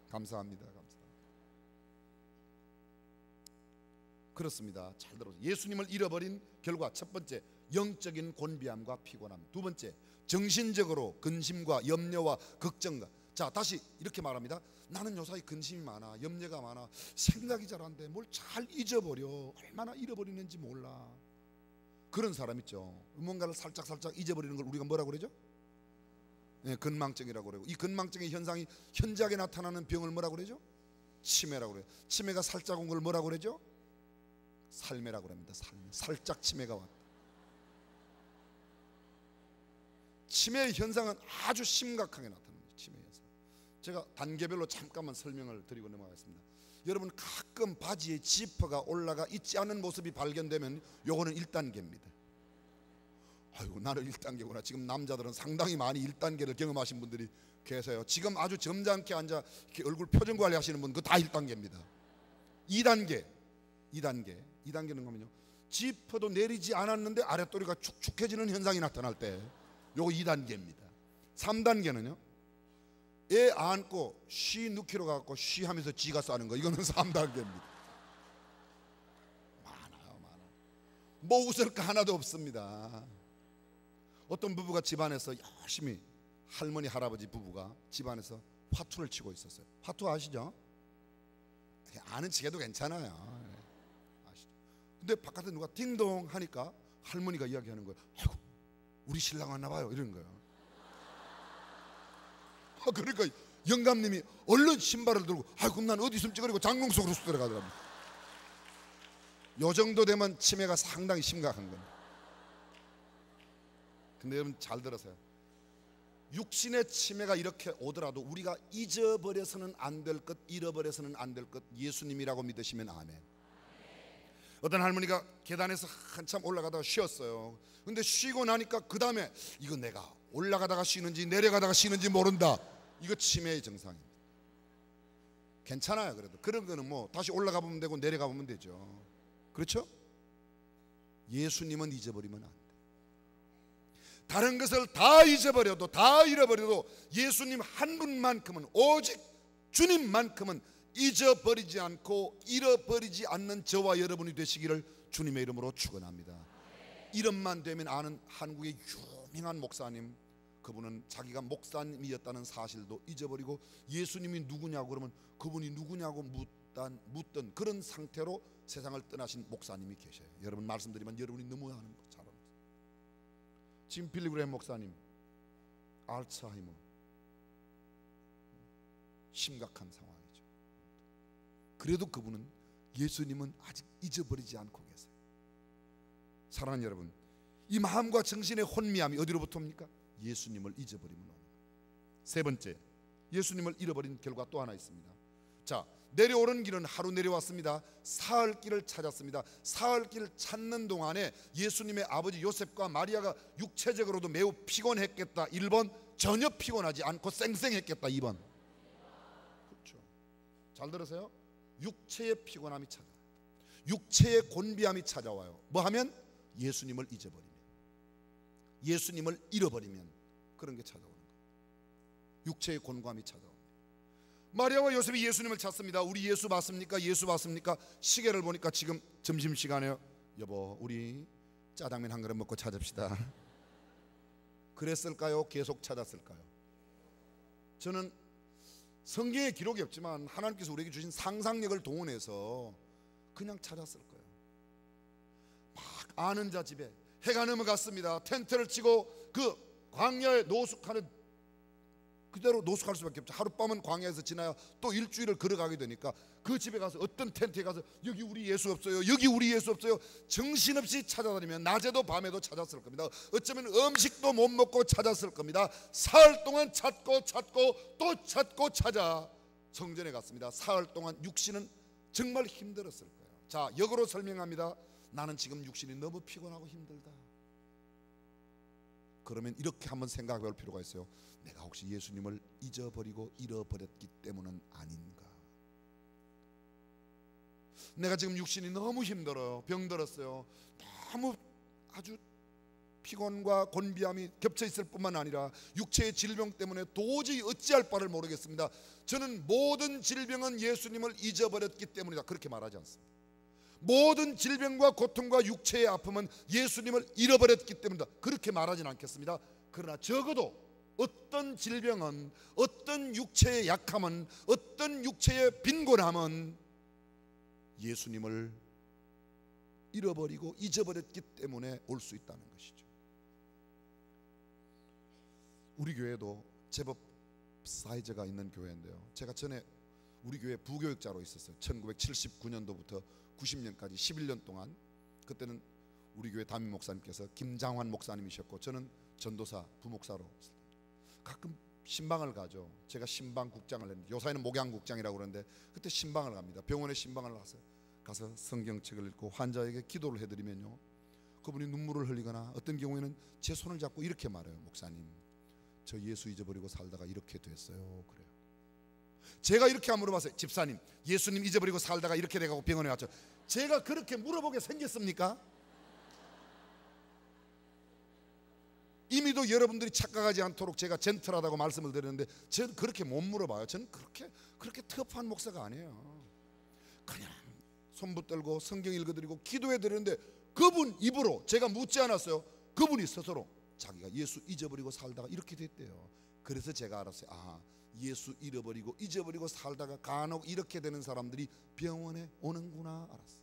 감사합니다. 그렇습니다. 잘 들어보세요. 예수님을 잃어버린 결과, 첫 번째 영적인 곤비함과 피곤함, 두 번째 정신적으로 근심과 염려와 걱정과. 자, 다시 이렇게 말합니다. 나는 요사이 근심이 많아, 염려가 많아, 생각이 잘 안 돼, 뭘 잘 잊어버려, 얼마나 잃어버리는지 몰라. 그런 사람 있죠. 뭔가를 살짝 잊어버리는 걸 우리가 뭐라고 그러죠? 네, 근망증이라고 그래요. 이 근망증의 현상이 현저하게 나타나는 병을 뭐라고 그러죠? 치매라고 그래요. 치매가 살짝 온 걸 뭐라고 그러죠? 살매라고 합니다. 살짝 치매가 왔다. 치매의 현상은 아주 심각하게 나타납니다. 치매 현상. 제가 단계별로 잠깐만 설명을 드리고 넘어가겠습니다. 여러분, 가끔 바지에 지퍼가 올라가 있지 않은 모습이 발견되면 요거는 1단계입니다. 아이고, 나는 1단계구나. 지금 남자들은 상당히 많이 1단계를 경험하신 분들이 계세요. 지금 아주 점잖게 앉아 이렇게 얼굴 표정 관리하시는 분, 그거 다 1단계입니다. 2단계는 뭐냐면요, 지퍼도 내리지 않았는데 아랫도리가 축축해지는 현상이 나타날 때, 요거 2단계입니다. 3단계는요, 애 안고 쉬 누키러 가고 쉬 하면서 지가 싸는 거, 이거는 3단계입니다. 많아요. 뭐 웃을 거 하나도 없습니다. 어떤 부부가 집안에서 열심히, 할머니 할아버지 부부가 집안에서 화투를 치고 있었어요. 화투 아시죠? 아는 척해도 괜찮아요. 아시죠? 근데 바깥에 누가 띵동 하니까 할머니가 이야기하는 거예요. 아이고, 우리 신랑 왔나 봐요, 이러는 거예요. 그러니까 영감님이 얼른 신발을 들고, 아이고 난 어디 숨지, 그리고 장롱 속으로 쑥 들어가더랍니다. 요 정도 되면 치매가 상당히 심각한 겁니다. 근데 여러분 잘 들으세요. 육신의 치매가 이렇게 오더라도 우리가 잊어버려서는 안 될 것, 잃어버려서는 안 될 것, 예수님이라고 믿으시면 아멘. 어떤 할머니가 계단에서 한참 올라가다가 쉬었어요. 근데 쉬고 나니까 그 다음에 이거 내가 올라가다가 쉬는지 내려가다가 쉬는지 모른다, 이거 치매의 증상입니다. 괜찮아요. 그래도 그런 거는 뭐 다시 올라가 보면 되고 내려가 보면 되죠. 그렇죠? 예수님은 잊어버리면 안 돼. 다른 것을 다 잊어버려도, 다 잃어버려도 예수님 한 분만큼은, 오직 주님만큼은 잊어버리지 않고 잃어버리지 않는 저와 여러분이 되시기를 주님의 이름으로 축원합니다. 이름만 되면 아는 한국의 유명한 목사님, 그분은 자기가 목사님이었다는 사실도 잊어버리고 예수님이 누구냐고 그러면 그분이 누구냐고 묻던 그런 상태로 세상을 떠나신 목사님이 계셔요. 여러분 말씀드리면 여러분이 너무 아는 거 잘 압니다. 짐 필리그램 목사님, 알츠하이머, 심각한 상황이죠. 그래도 그분은 예수님은 아직 잊어버리지 않고 계세요. 사랑하는 여러분, 이 마음과 정신의 혼미함이 어디로부터 옵니까? 예수님을 잊어버리면 오는 거예요. 세 번째, 예수님을 잃어버린 결과 또 하나 있습니다. 자, 내려오는 길은 하루 내려왔습니다. 사흘길을 찾았습니다. 사흘길을 찾는 동안에 예수님의 아버지 요셉과 마리아가 육체적으로도 매우 피곤했겠다. 1번, 전혀 피곤하지 않고 쌩쌩했겠다. 2번. 그렇죠. 잘 들으세요. 육체의 피곤함이 찾아와요. 육체의 곤비함이 찾아와요. 뭐 하면? 예수님을 잊어버리면, 예수님을 잃어버리면 그런 게 찾아오는 거예요. 육체의 곤고함이 찾아옵니다. 마리아와 요셉이 예수님을 찾습니다. 우리 예수 봤습니까? 예수 봤습니까? 시계를 보니까 지금 점심시간에요. 여보, 우리 짜장면 한 그릇 먹고 찾읍시다. 그랬을까요? 계속 찾았을까요? 저는 성경에 기록이 없지만 하나님께서 우리에게 주신 상상력을 동원해서 그냥 찾았을 거예요. 막 아는 자 집에 해가 넘어갔습니다. 텐트를 치고 그 광야에 노숙하는, 그대로 노숙할 수밖에 없죠. 하룻밤은 광야에서 지나야 또 일주일을 걸어가게 되니까 그 집에 가서 어떤 텐트에 가서 여기 우리 예수 없어요, 여기 우리 예수 없어요, 정신없이 찾아다니면 낮에도 밤에도 찾았을 겁니다. 어쩌면 음식도 못 먹고 찾았을 겁니다. 사흘 동안 찾고 또 찾고 찾아 성전에 갔습니다. 사흘 동안 육신은 정말 힘들었을 거예요. 자, 역으로 설명합니다. 나는 지금 육신이 너무 피곤하고 힘들다. 그러면 이렇게 한번 생각해 볼 필요가 있어요. 내가 혹시 예수님을 잊어버리고 잃어버렸기 때문은 아닌가? 내가 지금 육신이 너무 힘들어요. 병들었어요. 너무 아주 피곤과 곤비함이 겹쳐 있을 뿐만 아니라 육체의 질병 때문에 도저히 어찌할 바를 모르겠습니다. 저는 모든 질병은 예수님을 잊어버렸기 때문이다, 그렇게 말하지 않습니다. 모든 질병과 고통과 육체의 아픔은 예수님을 잃어버렸기 때문이다, 그렇게 말하지는 않겠습니다. 그러나 적어도 어떤 질병은, 어떤 육체의 약함은, 어떤 육체의 빈곤함은 예수님을 잃어버리고 잊어버렸기 때문에 올 수 있다는 것이죠. 우리 교회도 제법 사이즈가 있는 교회인데요, 제가 전에 우리 교회 부교육자로 있었어요. 1979년도부터 90년까지 11년 동안. 그때는 우리 교회 담임 목사님께서 김장환 목사님이셨고 저는 전도사 부목사로 가끔 신방을 가죠. 제가 신방국장을 했는데 요사이는 목양국장이라고 그러는데 그때 신방을 갑니다. 병원에 신방을 가서 성경책을 읽고 환자에게 기도를 해드리면요, 그분이 눈물을 흘리거나 어떤 경우에는 제 손을 잡고 이렇게 말해요. 목사님, 저 예수 잊어버리고 살다가 이렇게 됐어요. 그래요. 제가 이렇게 안 물어봤어요. 집사님, 예수님 잊어버리고 살다가 이렇게 돼가고 병원에 왔죠. 제가 그렇게 물어보게 생겼습니까? 이미도 여러분들이 착각하지 않도록 제가 젠틀하다고 말씀을 드렸는데 저는 그렇게 못 물어봐요. 저는 그렇게 터프한 목사가 아니에요. 그냥 손 붙들고 성경 읽어드리고 기도해드리는데 그분 입으로 제가 묻지 않았어요. 그분이 스스로 자기가 예수 잊어버리고 살다가 이렇게 됐대요. 그래서 제가 알았어요. 아, 예수 잃어버리고 잊어버리고 살다가 간혹 이렇게 되는 사람들이 병원에 오는구나 알았어요.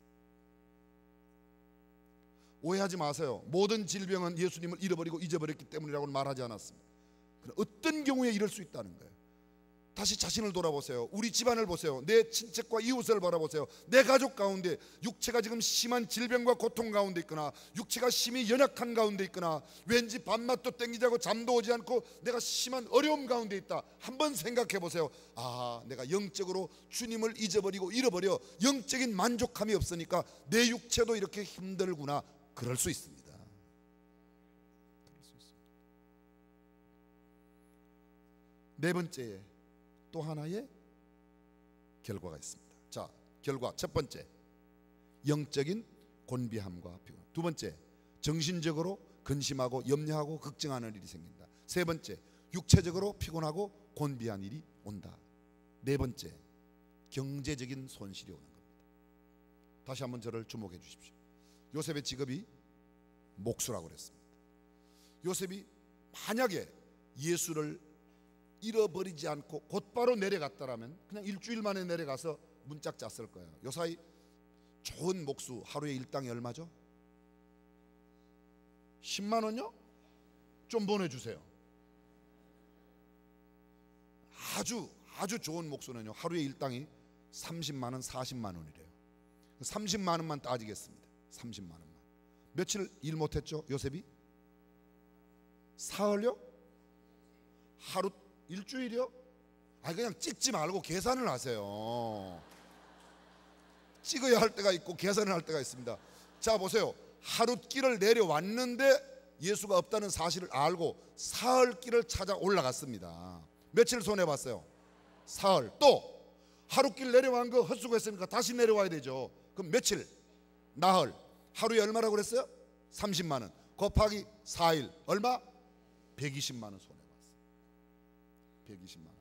오해하지 마세요. 모든 질병은 예수님을 잃어버리고 잊어버렸기 때문이라고는 말하지 않았습니다. 어떤 경우에 이럴 수 있다는 거예요. 다시 자신을 돌아보세요. 우리 집안을 보세요. 내 친척과 이웃을 바라보세요. 내 가족 가운데 육체가 지금 심한 질병과 고통 가운데 있거나 육체가 심히 연약한 가운데 있거나 왠지 밥맛도 땡기자고 잠도 오지 않고 내가 심한 어려움 가운데 있다. 한번 생각해 보세요. 아, 내가 영적으로 주님을 잊어버리고 잃어버려 영적인 만족함이 없으니까 내 육체도 이렇게 힘들구나. 그럴 수 있습니다. 네 번째에 또 하나의 결과가 있습니다. 자, 결과 첫 번째, 영적인 곤비함과 피곤. 두 번째, 정신적으로 근심하고 염려하고 걱정하는 일이 생긴다. 세 번째, 육체적으로 피곤하고 곤비한 일이 온다. 네 번째, 경제적인 손실이 오는 겁니다. 다시 한번 저를 주목해 주십시오. 요셉의 직업이 목수라고 그랬습니다. 요셉이 만약에 예수를 잃어버리지 않고 곧바로 내려갔다라면 그냥 일주일 만에 내려가서 문짝 짰을 거예요. 요사이 좋은 목수 하루에 일당이 얼마죠? 10만 원요? 좀 보내주세요. 아주 좋은 목수는요 하루에 일당이 30만 원, 40만 원이래요. 30만 원만 따지겠습니다. 30만 원만. 며칠 일 못했죠 요셉이? 사흘요? 하루? 일주일이요? 아니 그냥 찍지 말고 계산을 하세요. 찍어야 할 때가 있고 계산을 할 때가 있습니다. 자 보세요. 하루 길을 내려왔는데 예수가 없다는 사실을 알고 사흘 길을 찾아 올라갔습니다. 며칠 손해봤어요? 사흘. 또 하루 길 내려간 거 헛수고했으니까 다시 내려와야 되죠. 그럼 며칠? 나흘. 하루에 얼마라고 그랬어요? 30만 원 곱하기 4일 얼마? 120만 원 손해봤어요. 120만 원.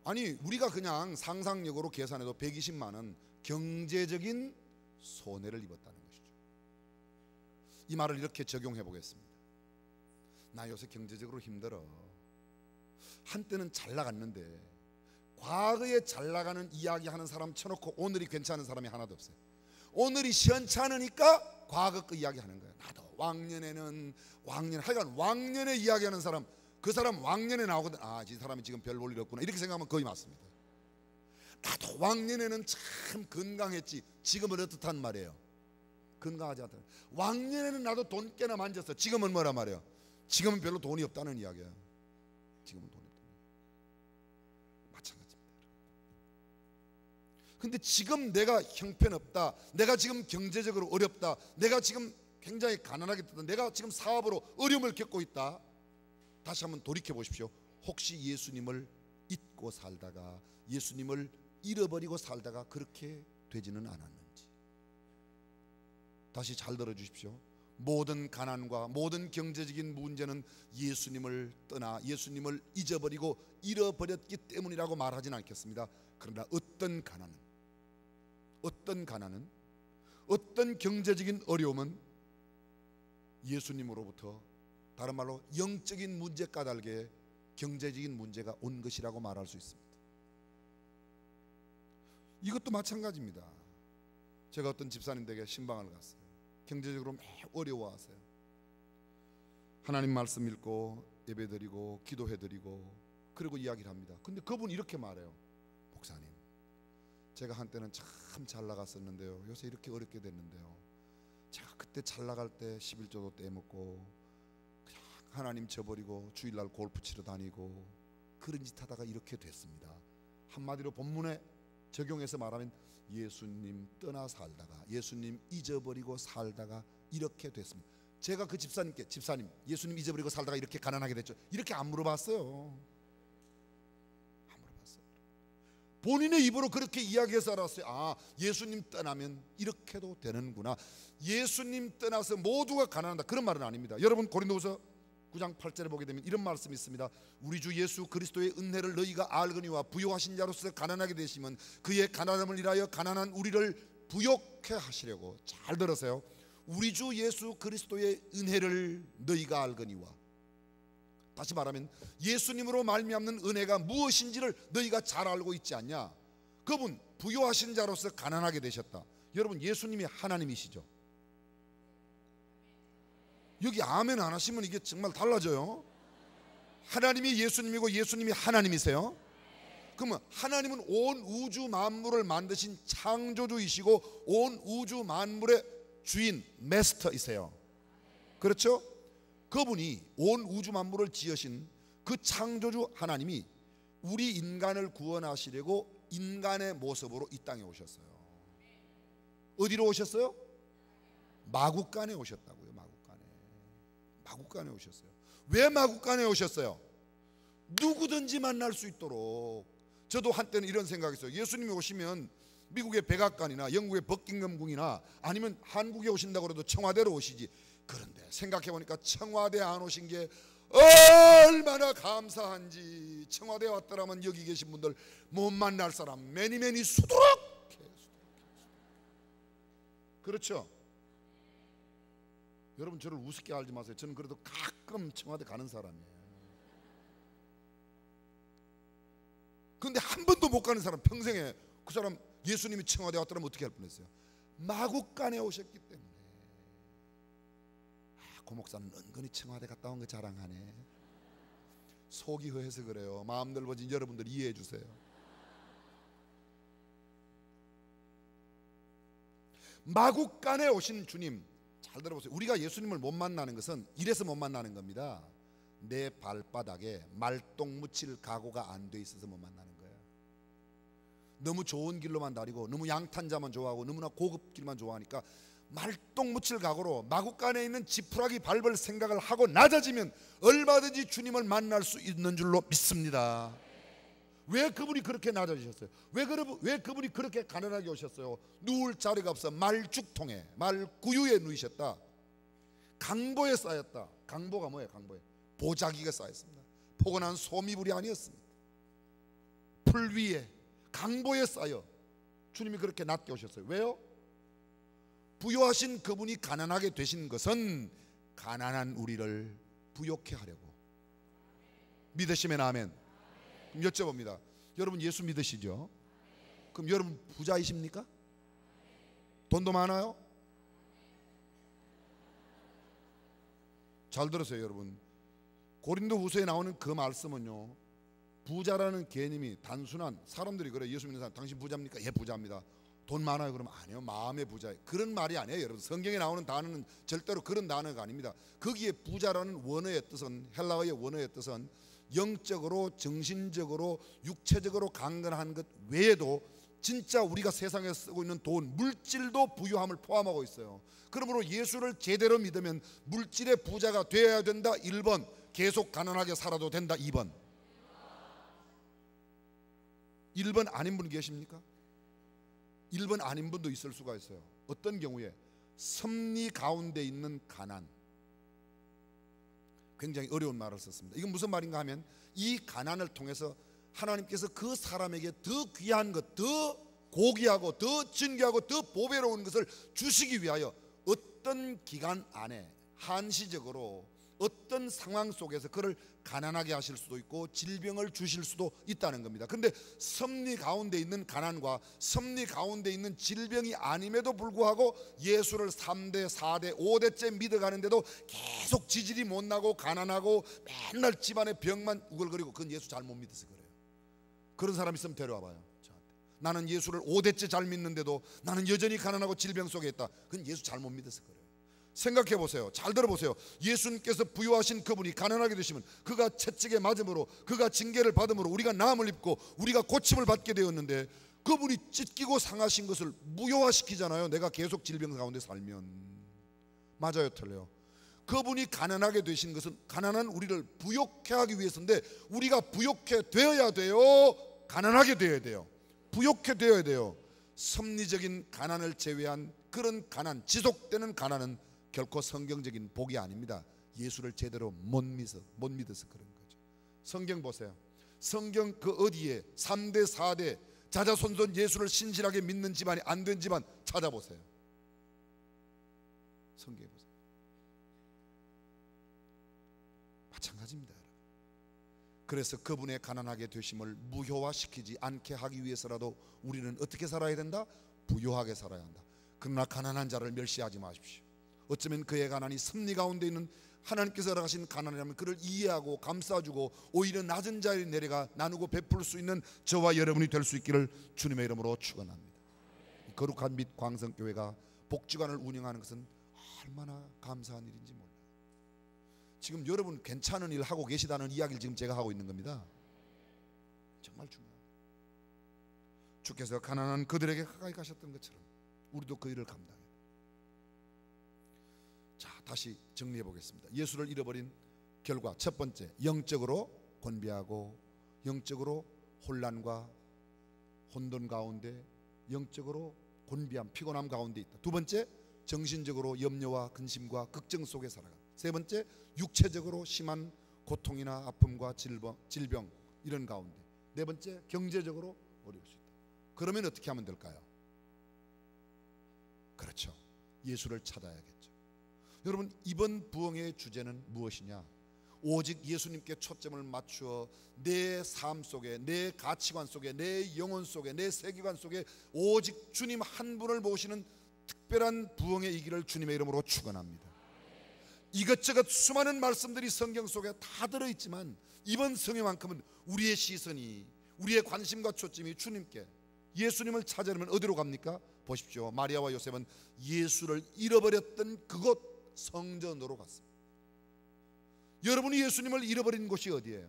아니 우리가 그냥 상상력으로 계산해도 120만 원 경제적인 손해를 입었다는 것이죠. 이 말을 이렇게 적용해 보겠습니다. 나 요새 경제적으로 힘들어. 한때는 잘 나갔는데 과거에 잘 나가는 이야기하는 사람 쳐놓고 오늘이 괜찮은 사람이 하나도 없어요. 오늘이 시원찮으니까 과거 그 이야기하는 거예요. 나도 왕년에는 하여간 왕년에 이야기하는 사람, 그 사람 왕년에 나오거든. 아, 이 사람이 지금 별 볼 일 없구나 이렇게 생각하면 거의 맞습니다. 나도 왕년에는 참 건강했지. 지금은 어떻단 말이에요? 건강하지 않다. 왕년에는 나도 돈 꽤나 만졌어. 지금은 뭐란 말이에요? 지금은 별로 돈이 없다는 이야기야. 지금은 돈이 없다는 이야기야. 마찬가지입니다. 근데 지금 내가 형편없다, 내가 지금 경제적으로 어렵다, 내가 지금 굉장히 가난하게 됐다, 내가 지금 사업으로 어려움을 겪고 있다. 다시 한번 돌이켜 보십시오. 혹시 예수님을 잊고 살다가 예수님을 잃어버리고 살다가 그렇게 되지는 않았는지. 다시 잘 들어주십시오. 모든 가난과 모든 경제적인 문제는 예수님을 떠나 예수님을 잊어버리고 잃어버렸기 때문이라고 말하지는 않겠습니다. 그러나 어떤 가난은 어떤 경제적인 어려움은 예수님으로부터, 다른 말로 영적인 문제 까닭에 경제적인 문제가 온 것이라고 말할 수 있습니다. 이것도 마찬가지입니다. 제가 어떤 집사님에게 신방을 갔어요. 경제적으로 매우 어려워하세요. 하나님 말씀 읽고 예배드리고 기도해드리고 그리고 이야기를 합니다. 근데 그분이 이렇게 말해요. 목사님, 제가 한때는 참 잘 나갔었는데요, 요새 이렇게 어렵게 됐는데요, 제가 그때 잘 나갈 때 11조도 떼먹고 그냥 하나님 저버리고 주일날 골프 치러 다니고 그런 짓 하다가 이렇게 됐습니다. 한마디로 본문에 적용해서 말하면 예수님 떠나 살다가 예수님 잊어버리고 살다가 이렇게 됐습니다. 제가 그 집사님께, 집사님 예수님 잊어버리고 살다가 이렇게 가난하게 됐죠, 이렇게 안 물어봤어요. 안 물어봤어요. 본인의 입으로 그렇게 이야기해서 알았어요. 아, 예수님 떠나면 이렇게도 되는구나. 예수님 떠나서 모두가 가난하다 그런 말은 아닙니다. 여러분 고린도후서 9장 8절에 보게 되면 이런 말씀이 있습니다. 우리 주 예수 그리스도의 은혜를 너희가 알거니와 부요하신 자로서 가난하게 되시면 그의 가난함을 인하여 가난한 우리를 부욕해 하시려고. 잘 들으세요. 우리 주 예수 그리스도의 은혜를 너희가 알거니와, 다시 말하면 예수님으로 말미암는 은혜가 무엇인지를 너희가 잘 알고 있지 않냐. 그분 부요하신 자로서 가난하게 되셨다. 여러분 예수님이 하나님이시죠. 여기 아멘 안 하시면 이게 정말 달라져요. 하나님이 예수님이고 예수님이 하나님이세요. 그러면 하나님은 온 우주 만물을 만드신 창조주이시고 온 우주 만물의 주인, 마스터이세요. 그렇죠? 그분이 온 우주 만물을 지으신 그 창조주 하나님이 우리 인간을 구원하시려고 인간의 모습으로 이 땅에 오셨어요. 어디로 오셨어요? 마국간에 오셨다고요. 마국간에 오셨어요. 왜 마국간에 오셨어요? 누구든지 만날 수 있도록. 저도 한때는 이런 생각했어요. 예수님이 오시면 미국의 백악관이나 영국의 버킹엄궁이나 아니면 한국에 오신다고 해도 청와대로 오시지. 그런데 생각해보니까 청와대 안 오신 게 얼마나 감사한지. 청와대에 왔더라면 여기 계신 분들 못 만날 사람 매니 수두룩. 그렇죠? 여러분 저를 우습게 알지 마세요. 저는 그래도 가끔 청와대 가는 사람이에요. 그런데 한 번도 못 가는 사람, 평생에 그 사람 예수님이 청와대 왔더라면 어떻게 할 뻔했어요? 마국간에 오셨기 때문에. 고 목사는 은근히 청와대 갔다 온 거 자랑하네. 속이 허해서 그래요. 마음 넓어진 여러분들 이해해 주세요. 마국간에 오신 주님, 잘 들어보세요. 우리가 예수님을 못 만나는 것은 이래서 못 만나는 겁니다. 내 발바닥에 말똥 묻힐 각오가 안 돼 있어서 못 만나는 거예요. 너무 좋은 길로만 다니고 너무 양탄자만 좋아하고 너무나 고급 길만 좋아하니까 말똥 묻힐 각오로 마국간에 있는 지푸라기 밟을 생각을 하고 낮아지면 얼마든지 주님을 만날 수 있는 줄로 믿습니다. 왜 그분이 그렇게 낮아지셨어요? 왜 그분이 그렇게 가난하게 오셨어요? 누울 자리가 없어 말죽통에, 말구유에 누이셨다. 강보에 쌓였다. 강보가 뭐예요? 강보에 보자기가 쌓였습니다. 포근한 소미불이 아니었습니다. 풀 위에 강보에 쌓여 주님이 그렇게 낮게 오셨어요. 왜요? 부요하신 그분이 가난하게 되신 것은 가난한 우리를 부욕해 하려고. 믿으시면 아멘. 그럼 여쭤봅니다. 여러분 예수 믿으시죠? 그럼 여러분 부자이십니까? 돈도 많아요? 잘 들으세요 여러분. 고린도후서에 나오는 그 말씀은요, 부자라는 개념이 단순한, 사람들이 그래, 예수 믿는 사람 당신 부자입니까? 예 부자입니다. 돈 많아요? 그러면 아니요, 마음의 부자예요. 그런 말이 아니에요 여러분. 성경에 나오는 단어는 절대로 그런 단어가 아닙니다. 거기에 부자라는 원어의 뜻은, 헬라어의 원어의 뜻은 영적으로, 정신적으로, 육체적으로 강건한 것 외에도 진짜 우리가 세상에 쓰고 있는 돈, 물질도 부유함을 포함하고 있어요. 그러므로 예수를 제대로 믿으면 물질의 부자가 되어야 된다 1번, 계속 가난하게 살아도 된다 2번. 1번 아닌 분 계십니까? 1번 아닌 분도 있을 수가 있어요. 어떤 경우에 섭리 가운데 있는 가난. 굉장히 어려운 말을 썼습니다. 이건 무슨 말인가 하면 이 가난을 통해서 하나님께서 그 사람에게 더 귀한 것, 더 고귀하고 더 진귀하고 더 보배로운 것을 주시기 위하여 어떤 기간 안에 한시적으로 어떤 상황 속에서 그를 가난하게 하실 수도 있고 질병을 주실 수도 있다는 겁니다. 그런데 섭리 가운데 있는 가난과 섭리 가운데 있는 질병이 아님에도 불구하고 예수를 3대, 4대, 5대째 믿어가는데도 계속 지질이 못 나고 가난하고 맨날 집안에 병만 우글거리고, 그건 예수 잘못 믿어서 그래요. 그런 사람 있으면 데려와봐요. 저한테. 나는 예수를 5대째 잘 믿는데도 나는 여전히 가난하고 질병 속에 있다. 그건 예수 잘못 믿어서 그래요. 생각해 보세요. 잘 들어보세요. 예수님께서 부유하신 그분이 가난하게 되시면 그가 채찍에 맞음으로, 그가 징계를 받음으로 우리가 나음을 입고 우리가 고침을 받게 되었는데, 그분이 찢기고 상하신 것을 무효화시키잖아요. 내가 계속 질병 가운데 살면. 맞아요, 틀려요? 그분이 가난하게 되신 것은 가난한 우리를 부욕해 하기 위해서인데, 우리가 부욕해 되어야 돼요? 가난하게 되어야 돼요? 부욕해 되어야 돼요. 섭리적인 가난을 제외한 그런 가난, 지속되는 가난은 결코 성경적인 복이 아닙니다. 예수를 제대로 못 믿어서 그런 거죠. 성경 보세요. 성경 그 어디에 3대 4대 자자손손 예수를 신실하게 믿는 집안이 안 된 집안 찾아보세요. 성경에 보세요. 마찬가지입니다. 그래서 그분의 가난하게 되심을 무효화시키지 않게 하기 위해서라도 우리는 어떻게 살아야 된다? 부유하게 살아야 한다. 그러나 가난한 자를 멸시하지 마십시오. 어쩌면 그의 가난이 섭리 가운데 있는 하나님께서 허락하신 가난이라면 그를 이해하고 감싸주고 오히려 낮은 자리에 내려가 나누고 베풀 수 있는 저와 여러분이 될 수 있기를 주님의 이름으로 축원합니다. 거룩한 빛 광성교회가 복지관을 운영하는 것은 얼마나 감사한 일인지 몰라요. 지금 여러분 괜찮은 일 하고 계시다는 이야기를 지금 제가 하고 있는 겁니다. 정말 중요합니다. 주께서 가난한 그들에게 가까이 가셨던 것처럼 우리도 그 일을 감당해야 돼요. 자, 다시 정리해 보겠습니다. 예수를 잃어버린 결과, 첫 번째, 영적으로 곤비하고 영적으로 혼란과 혼돈 가운데, 영적으로 곤비함, 피곤함 가운데 있다. 두 번째, 정신적으로 염려와 근심과 걱정 속에 살아가. 세 번째, 육체적으로 심한 고통이나 아픔과 질병 이런 가운데. 네 번째, 경제적으로 어려울 수 있다. 그러면 어떻게 하면 될까요? 그렇죠, 예수를 찾아야겠죠. 여러분, 이번 부흥의 주제는 무엇이냐? 오직 예수님께 초점을 맞추어 내 삶 속에, 내 가치관 속에, 내 영혼 속에, 내 세계관 속에 오직 주님 한 분을 모시는 특별한 부흥의 이기를 주님의 이름으로 축원합니다. 이것저것 수많은 말씀들이 성경 속에 다 들어있지만 이번 성회만큼은 우리의 시선이, 우리의 관심과 초점이 주님께, 예수님을 찾으려면 어디로 갑니까? 보십시오. 마리아와 요셉은 예수를 잃어버렸던 그곳 성전으로 갔습니다. 여러분이 예수님을 잃어버린 곳이 어디예요?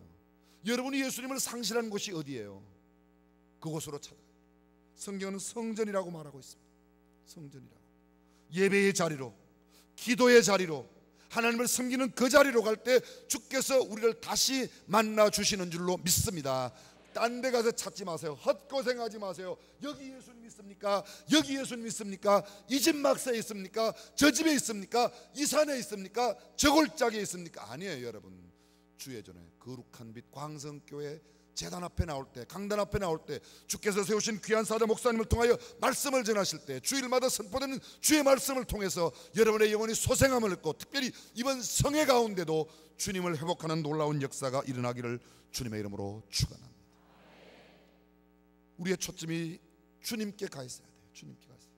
여러분이 예수님을 상실한 곳이 어디예요? 그곳으로 찾아가요. 성경은 성전이라고 말하고 있습니다. 성전이라고. 예배의 자리로, 기도의 자리로, 하나님을 섬기는 그 자리로 갈 때 주께서 우리를 다시 만나 주시는 줄로 믿습니다. 딴 데 가서 찾지 마세요. 헛고생하지 마세요. 여기 예수님 있습니까? 여기 예수님 있습니까? 이 집 막사에 있습니까? 저 집에 있습니까? 이 산에 있습니까? 저 골짜기에 있습니까? 아니에요, 여러분. 주의 전에 거룩한 빛 광성교회 제단 앞에 나올 때, 강단 앞에 나올 때, 주께서 세우신 귀한 사자 목사님을 통하여 말씀을 전하실 때, 주일마다 선포되는 주의 말씀을 통해서 여러분의 영혼이 소생함을 얻고, 특별히 이번 성회 가운데도 주님을 회복하는 놀라운 역사가 일어나기를 주님의 이름으로 축원합니다. 우리의 초점이 주님께 가 있어야 돼요. 주님께 가 있어요.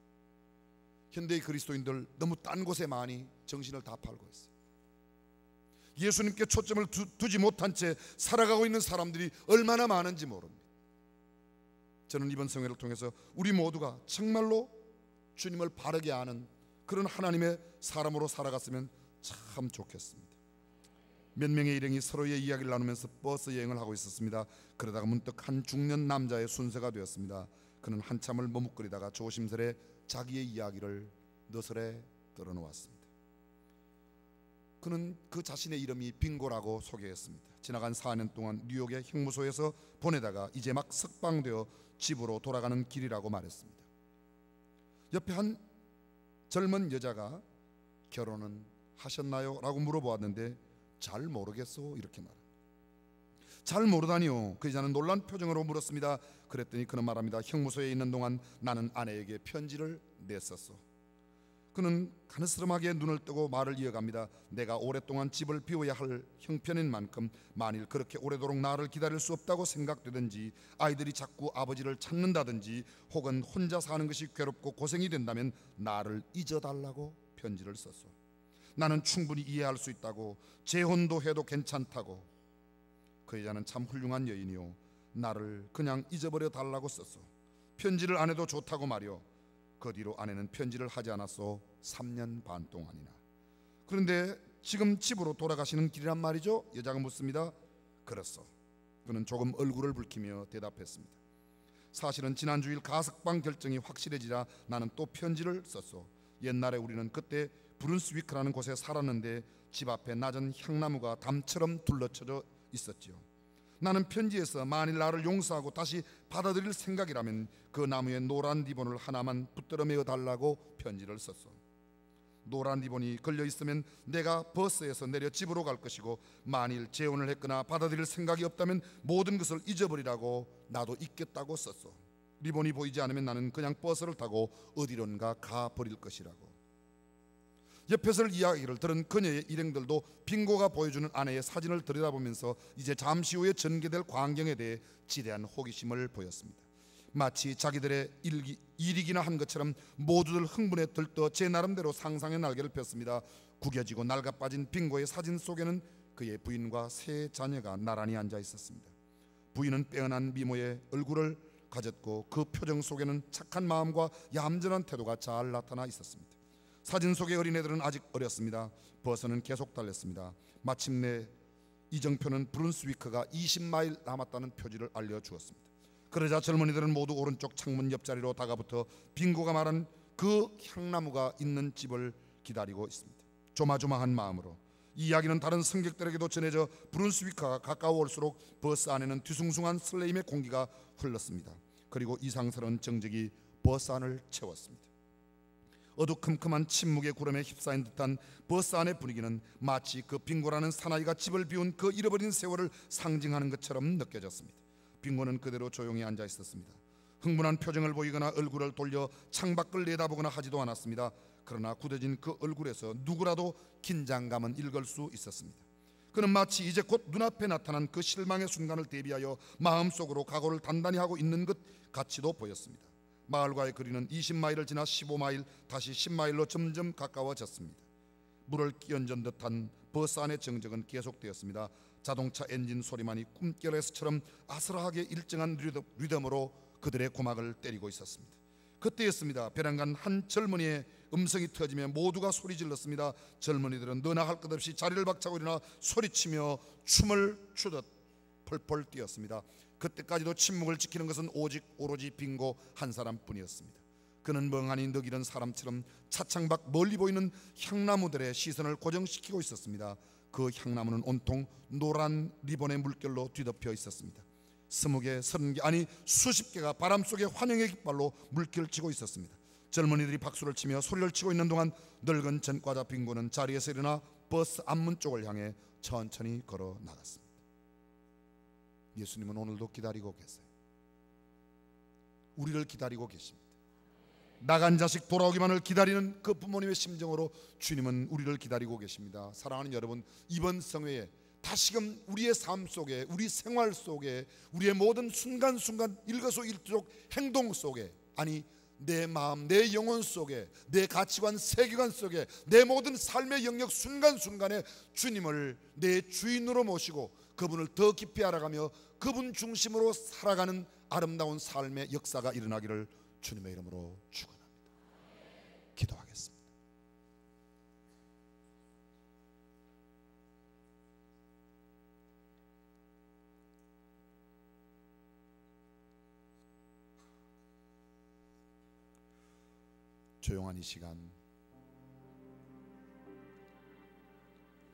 현대의 그리스도인들 너무 딴 곳에 많이 정신을 다 팔고 있어요. 예수님께 초점을 두지 못한 채 살아가고 있는 사람들이 얼마나 많은지 모릅니다. 저는 이번 성회를 통해서 우리 모두가 정말로 주님을 바르게 아는 그런 하나님의 사람으로 살아갔으면 참 좋겠습니다. 몇 명의 일행이 서로의 이야기를 나누면서 버스 여행을 하고 있었습니다. 그러다가 문득 한 중년 남자의 순서가 되었습니다. 그는 한참을 머뭇거리다가 조심스레 자기의 이야기를 너스레 떨어놓았습니다. 그는 그 자신의 이름이 빙고라고 소개했습니다. 지나간 4년 동안 뉴욕의 형무소에서 보내다가 이제 막 석방되어 집으로 돌아가는 길이라고 말했습니다. 옆에 한 젊은 여자가 결혼은 하셨나요? 라고 물어보았는데 잘 모르겠소 이렇게 말합니다. 잘 모르다니요. 그 여자는 놀란 표정으로 물었습니다. 그랬더니 그는 말합니다. 형무소에 있는 동안 나는 아내에게 편지를 냈었소. 그는 가느스름하게 눈을 뜨고 말을 이어갑니다. 내가 오랫동안 집을 비워야 할 형편인 만큼 만일 그렇게 오래도록 나를 기다릴 수 없다고 생각되든지 아이들이 자꾸 아버지를 찾는다든지 혹은 혼자 사는 것이 괴롭고 고생이 된다면 나를 잊어달라고 편지를 썼소. 나는 충분히 이해할 수 있다고, 재혼도 해도 괜찮다고. 그 여자는 참 훌륭한 여인이요, 나를 그냥 잊어버려 달라고 썼소. 편지를 안 해도 좋다고 말이요. 그 뒤로 아내는 편지를 하지 않았소. 3년 반 동안이나. 그런데 지금 집으로 돌아가시는 길이란 말이죠? 여자가 묻습니다. 그렇소. 그는 조금 얼굴을 붉히며 대답했습니다. 사실은 지난 주일 가석방 결정이 확실해지자 나는 또 편지를 썼소. 옛날에 우리는 그때 브룬스위크라는 곳에 살았는데 집 앞에 낮은 향나무가 담처럼 둘러쳐져 있었지요. 나는 편지에서 만일 나를 용서하고 다시 받아들일 생각이라면 그 나무에 노란 리본을 하나만 붙들어 매어 달라고 편지를 썼소. 노란 리본이 걸려 있으면 내가 버스에서 내려 집으로 갈 것이고, 만일 재혼을 했거나 받아들일 생각이 없다면 모든 것을 잊어버리라고 나도 잊겠다고 썼소. 리본이 보이지 않으면 나는 그냥 버스를 타고 어디론가 가버릴 것이라고. 옆에서 이야기를 들은 그녀의 일행들도 빙고가 보여주는 아내의 사진을 들여다보면서 이제 잠시 후에 전개될 광경에 대해 지대한 호기심을 보였습니다. 마치 자기들의 일이기나 한 것처럼 모두들 흥분에 들떠 제 나름대로 상상의 날개를 폈습니다. 구겨지고 낡아빠진 빙고의 사진 속에는 그의 부인과 세 자녀가 나란히 앉아 있었습니다. 부인은 빼어난 미모의 얼굴을 가졌고 그 표정 속에는 착한 마음과 얌전한 태도가 잘 나타나 있었습니다. 사진 속의 어린애들은 아직 어렸습니다. 버스는 계속 달렸습니다. 마침내 이정표는 브룬스위크가 20마일 남았다는 표지를 알려주었습니다. 그러자 젊은이들은 모두 오른쪽 창문 옆자리로 다가붙어 빙고가 말한 그 향나무가 있는 집을 기다리고 있습니다. 조마조마한 마음으로. 이 이야기는 다른 승객들에게도 전해져 브룬스위크가 가까워올수록 버스 안에는 뒤숭숭한 설레임의 공기가 흘렀습니다. 그리고 이상스러운 정적이 버스 안을 채웠습니다. 어두컴컴한 침묵의 구름에 휩싸인 듯한 버스 안의 분위기는 마치 그 빙고라는 사나이가 집을 비운 그 잃어버린 세월을 상징하는 것처럼 느껴졌습니다. 빙고는 그대로 조용히 앉아 있었습니다. 흥분한 표정을 보이거나 얼굴을 돌려 창밖을 내다보거나 하지도 않았습니다. 그러나 굳어진 그 얼굴에서 누구라도 긴장감은 읽을 수 있었습니다. 그는 마치 이제 곧 눈앞에 나타난 그 실망의 순간을 대비하여 마음속으로 각오를 단단히 하고 있는 것 같이도 보였습니다. 마을과의 거리는 20마일을 지나 15마일, 다시 10마일로 점점 가까워졌습니다. 물을 끼얹은 듯한 버스 안의 정적은 계속되었습니다. 자동차 엔진 소리만이 꿈결에서처럼 아슬하게 일정한 리듬으로 그들의 고막을 때리고 있었습니다. 그때였습니다. 베란간 한 젊은이의 음성이 터지며 모두가 소리 질렀습니다. 젊은이들은 너나 할 것 없이 자리를 박차고 일어나 소리치며 춤을 추듯 펄펄 뛰었습니다. 그때까지도 침묵을 지키는 것은 오로지 빙고 한 사람뿐이었습니다. 그는 멍하니 넋 잃은 사람처럼 차창 밖 멀리 보이는 향나무들의 시선을 고정시키고 있었습니다. 그 향나무는 온통 노란 리본의 물결로 뒤덮여 있었습니다. 20개, 30개, 아니 수십 개가 바람 속에 환영의 깃발로 물결치고 있었습니다. 젊은이들이 박수를 치며 소리를 치고 있는 동안 늙은 전과자 빙고는 자리에서 일어나 버스 앞문 쪽을 향해 천천히 걸어 나갔습니다. 예수님은 오늘도 기다리고 계세요. 우리를 기다리고 계십니다. 나간 자식 돌아오기만을 기다리는 그 부모님의 심정으로 주님은 우리를 기다리고 계십니다. 사랑하는 여러분, 이번 성회에 다시금 우리의 삶 속에, 우리 생활 속에, 우리의 모든 순간순간 일거수일투족 행동 속에, 아니 내 마음, 내 영혼 속에, 내 가치관, 세계관 속에, 내 모든 삶의 영역 순간순간에 주님을 내 주인으로 모시고 그분을 더 깊이 알아가며 그분 중심으로 살아가는 아름다운 삶의 역사가 일어나기를 주님의 이름으로 축원합니다. 기도하겠습니다. 조용한 이 시간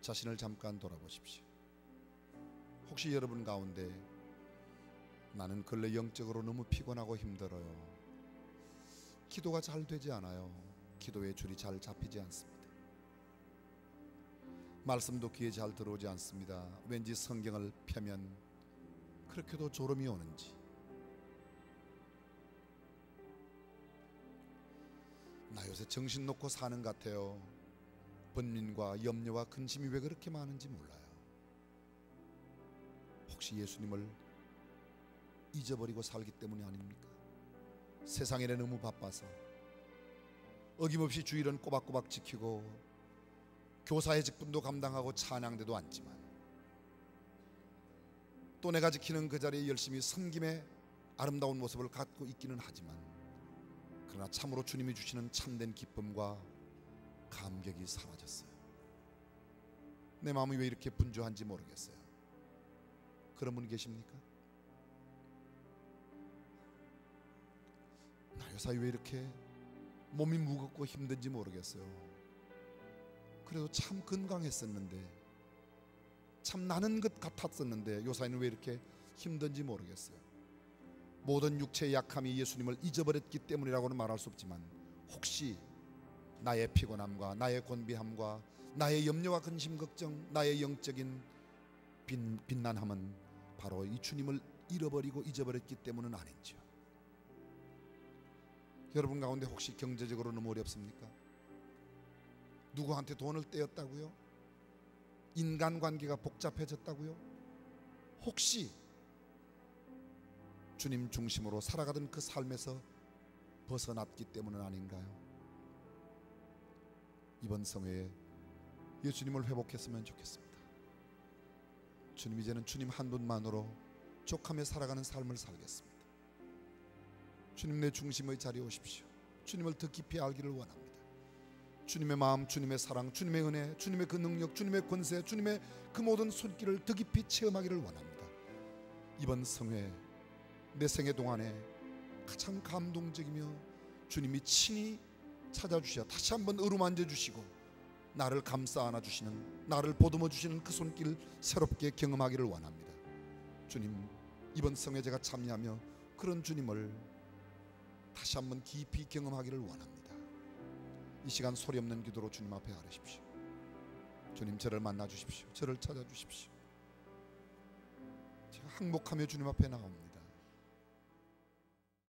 자신을 잠깐 돌아보십시오. 혹시 여러분 가운데 나는 근래 영적으로 너무 피곤하고 힘들어요, 기도가 잘 되지 않아요, 기도의 줄이 잘 잡히지 않습니다, 말씀도 귀에 잘 들어오지 않습니다, 왠지 성경을 펴면 그렇게도 졸음이 오는지, 나 요새 정신 놓고 사는 것 같아요, 번민과 염려와 근심이 왜 그렇게 많은지 몰라요. 혹시 예수님을 잊어버리고 살기 때문이 아닙니까? 세상 일에 너무 바빠서 어김없이 주일은 꼬박꼬박 지키고 교사의 직분도 감당하고 찬양대도 앉지만 또 내가 지키는 그 자리에 열심히 섬김의 아름다운 모습을 갖고 있기는 하지만 그러나 참으로 주님이 주시는 참된 기쁨과 감격이 사라졌어요. 내 마음이 왜 이렇게 분주한지 모르겠어요. 그런 분 계십니까? 나 요사이 왜 이렇게 몸이 무겁고 힘든지 모르겠어요. 그래도 참 건강했었는데, 참 나는 것 같았었는데 요사이는 왜 이렇게 힘든지 모르겠어요. 모든 육체의 약함이 예수님을 잊어버렸기 때문이라고는 말할 수 없지만 혹시 나의 피곤함과 나의 곤비함과 나의 염려와 근심 걱정, 나의 영적인 빈난함은 바로 이 주님을 잃어버리고 잊어버렸기 때문은 아닌지요. 여러분 가운데 혹시 경제적으로 너무 어렵습니까? 누구한테 돈을 떼었다고요? 인간관계가 복잡해졌다고요? 혹시 주님 중심으로 살아가던 그 삶에서 벗어났기 때문은 아닌가요? 이번 성회에 예수님을 회복했으면 좋겠습니다. 주님, 이제는 주님 한 분만으로 족하며 살아가는 삶을 살겠습니다. 주님, 내 중심의 자리에 오십시오. 주님을 더 깊이 알기를 원합니다. 주님의 마음, 주님의 사랑, 주님의 은혜, 주님의 그 능력, 주님의 권세, 주님의 그 모든 손길을 더 깊이 체험하기를 원합니다. 이번 성회 내 생애 동안에 가장 감동적이며 주님이 친히 찾아주셔 다시 한번 어루만져 주시고 나를 감싸 안아주시는, 나를 보듬어 주시는 그 손길 새롭게 경험하기를 원합니다. 주님, 이번 성회 제가 참여하며 그런 주님을 다시 한번 깊이 경험하기를 원합니다. 이 시간 소리 없는 기도로 주님 앞에 아뢰십시오. 주님, 저를 만나 주십시오. 저를 찾아 주십시오. 제가 항복하며 주님 앞에 나옵니다.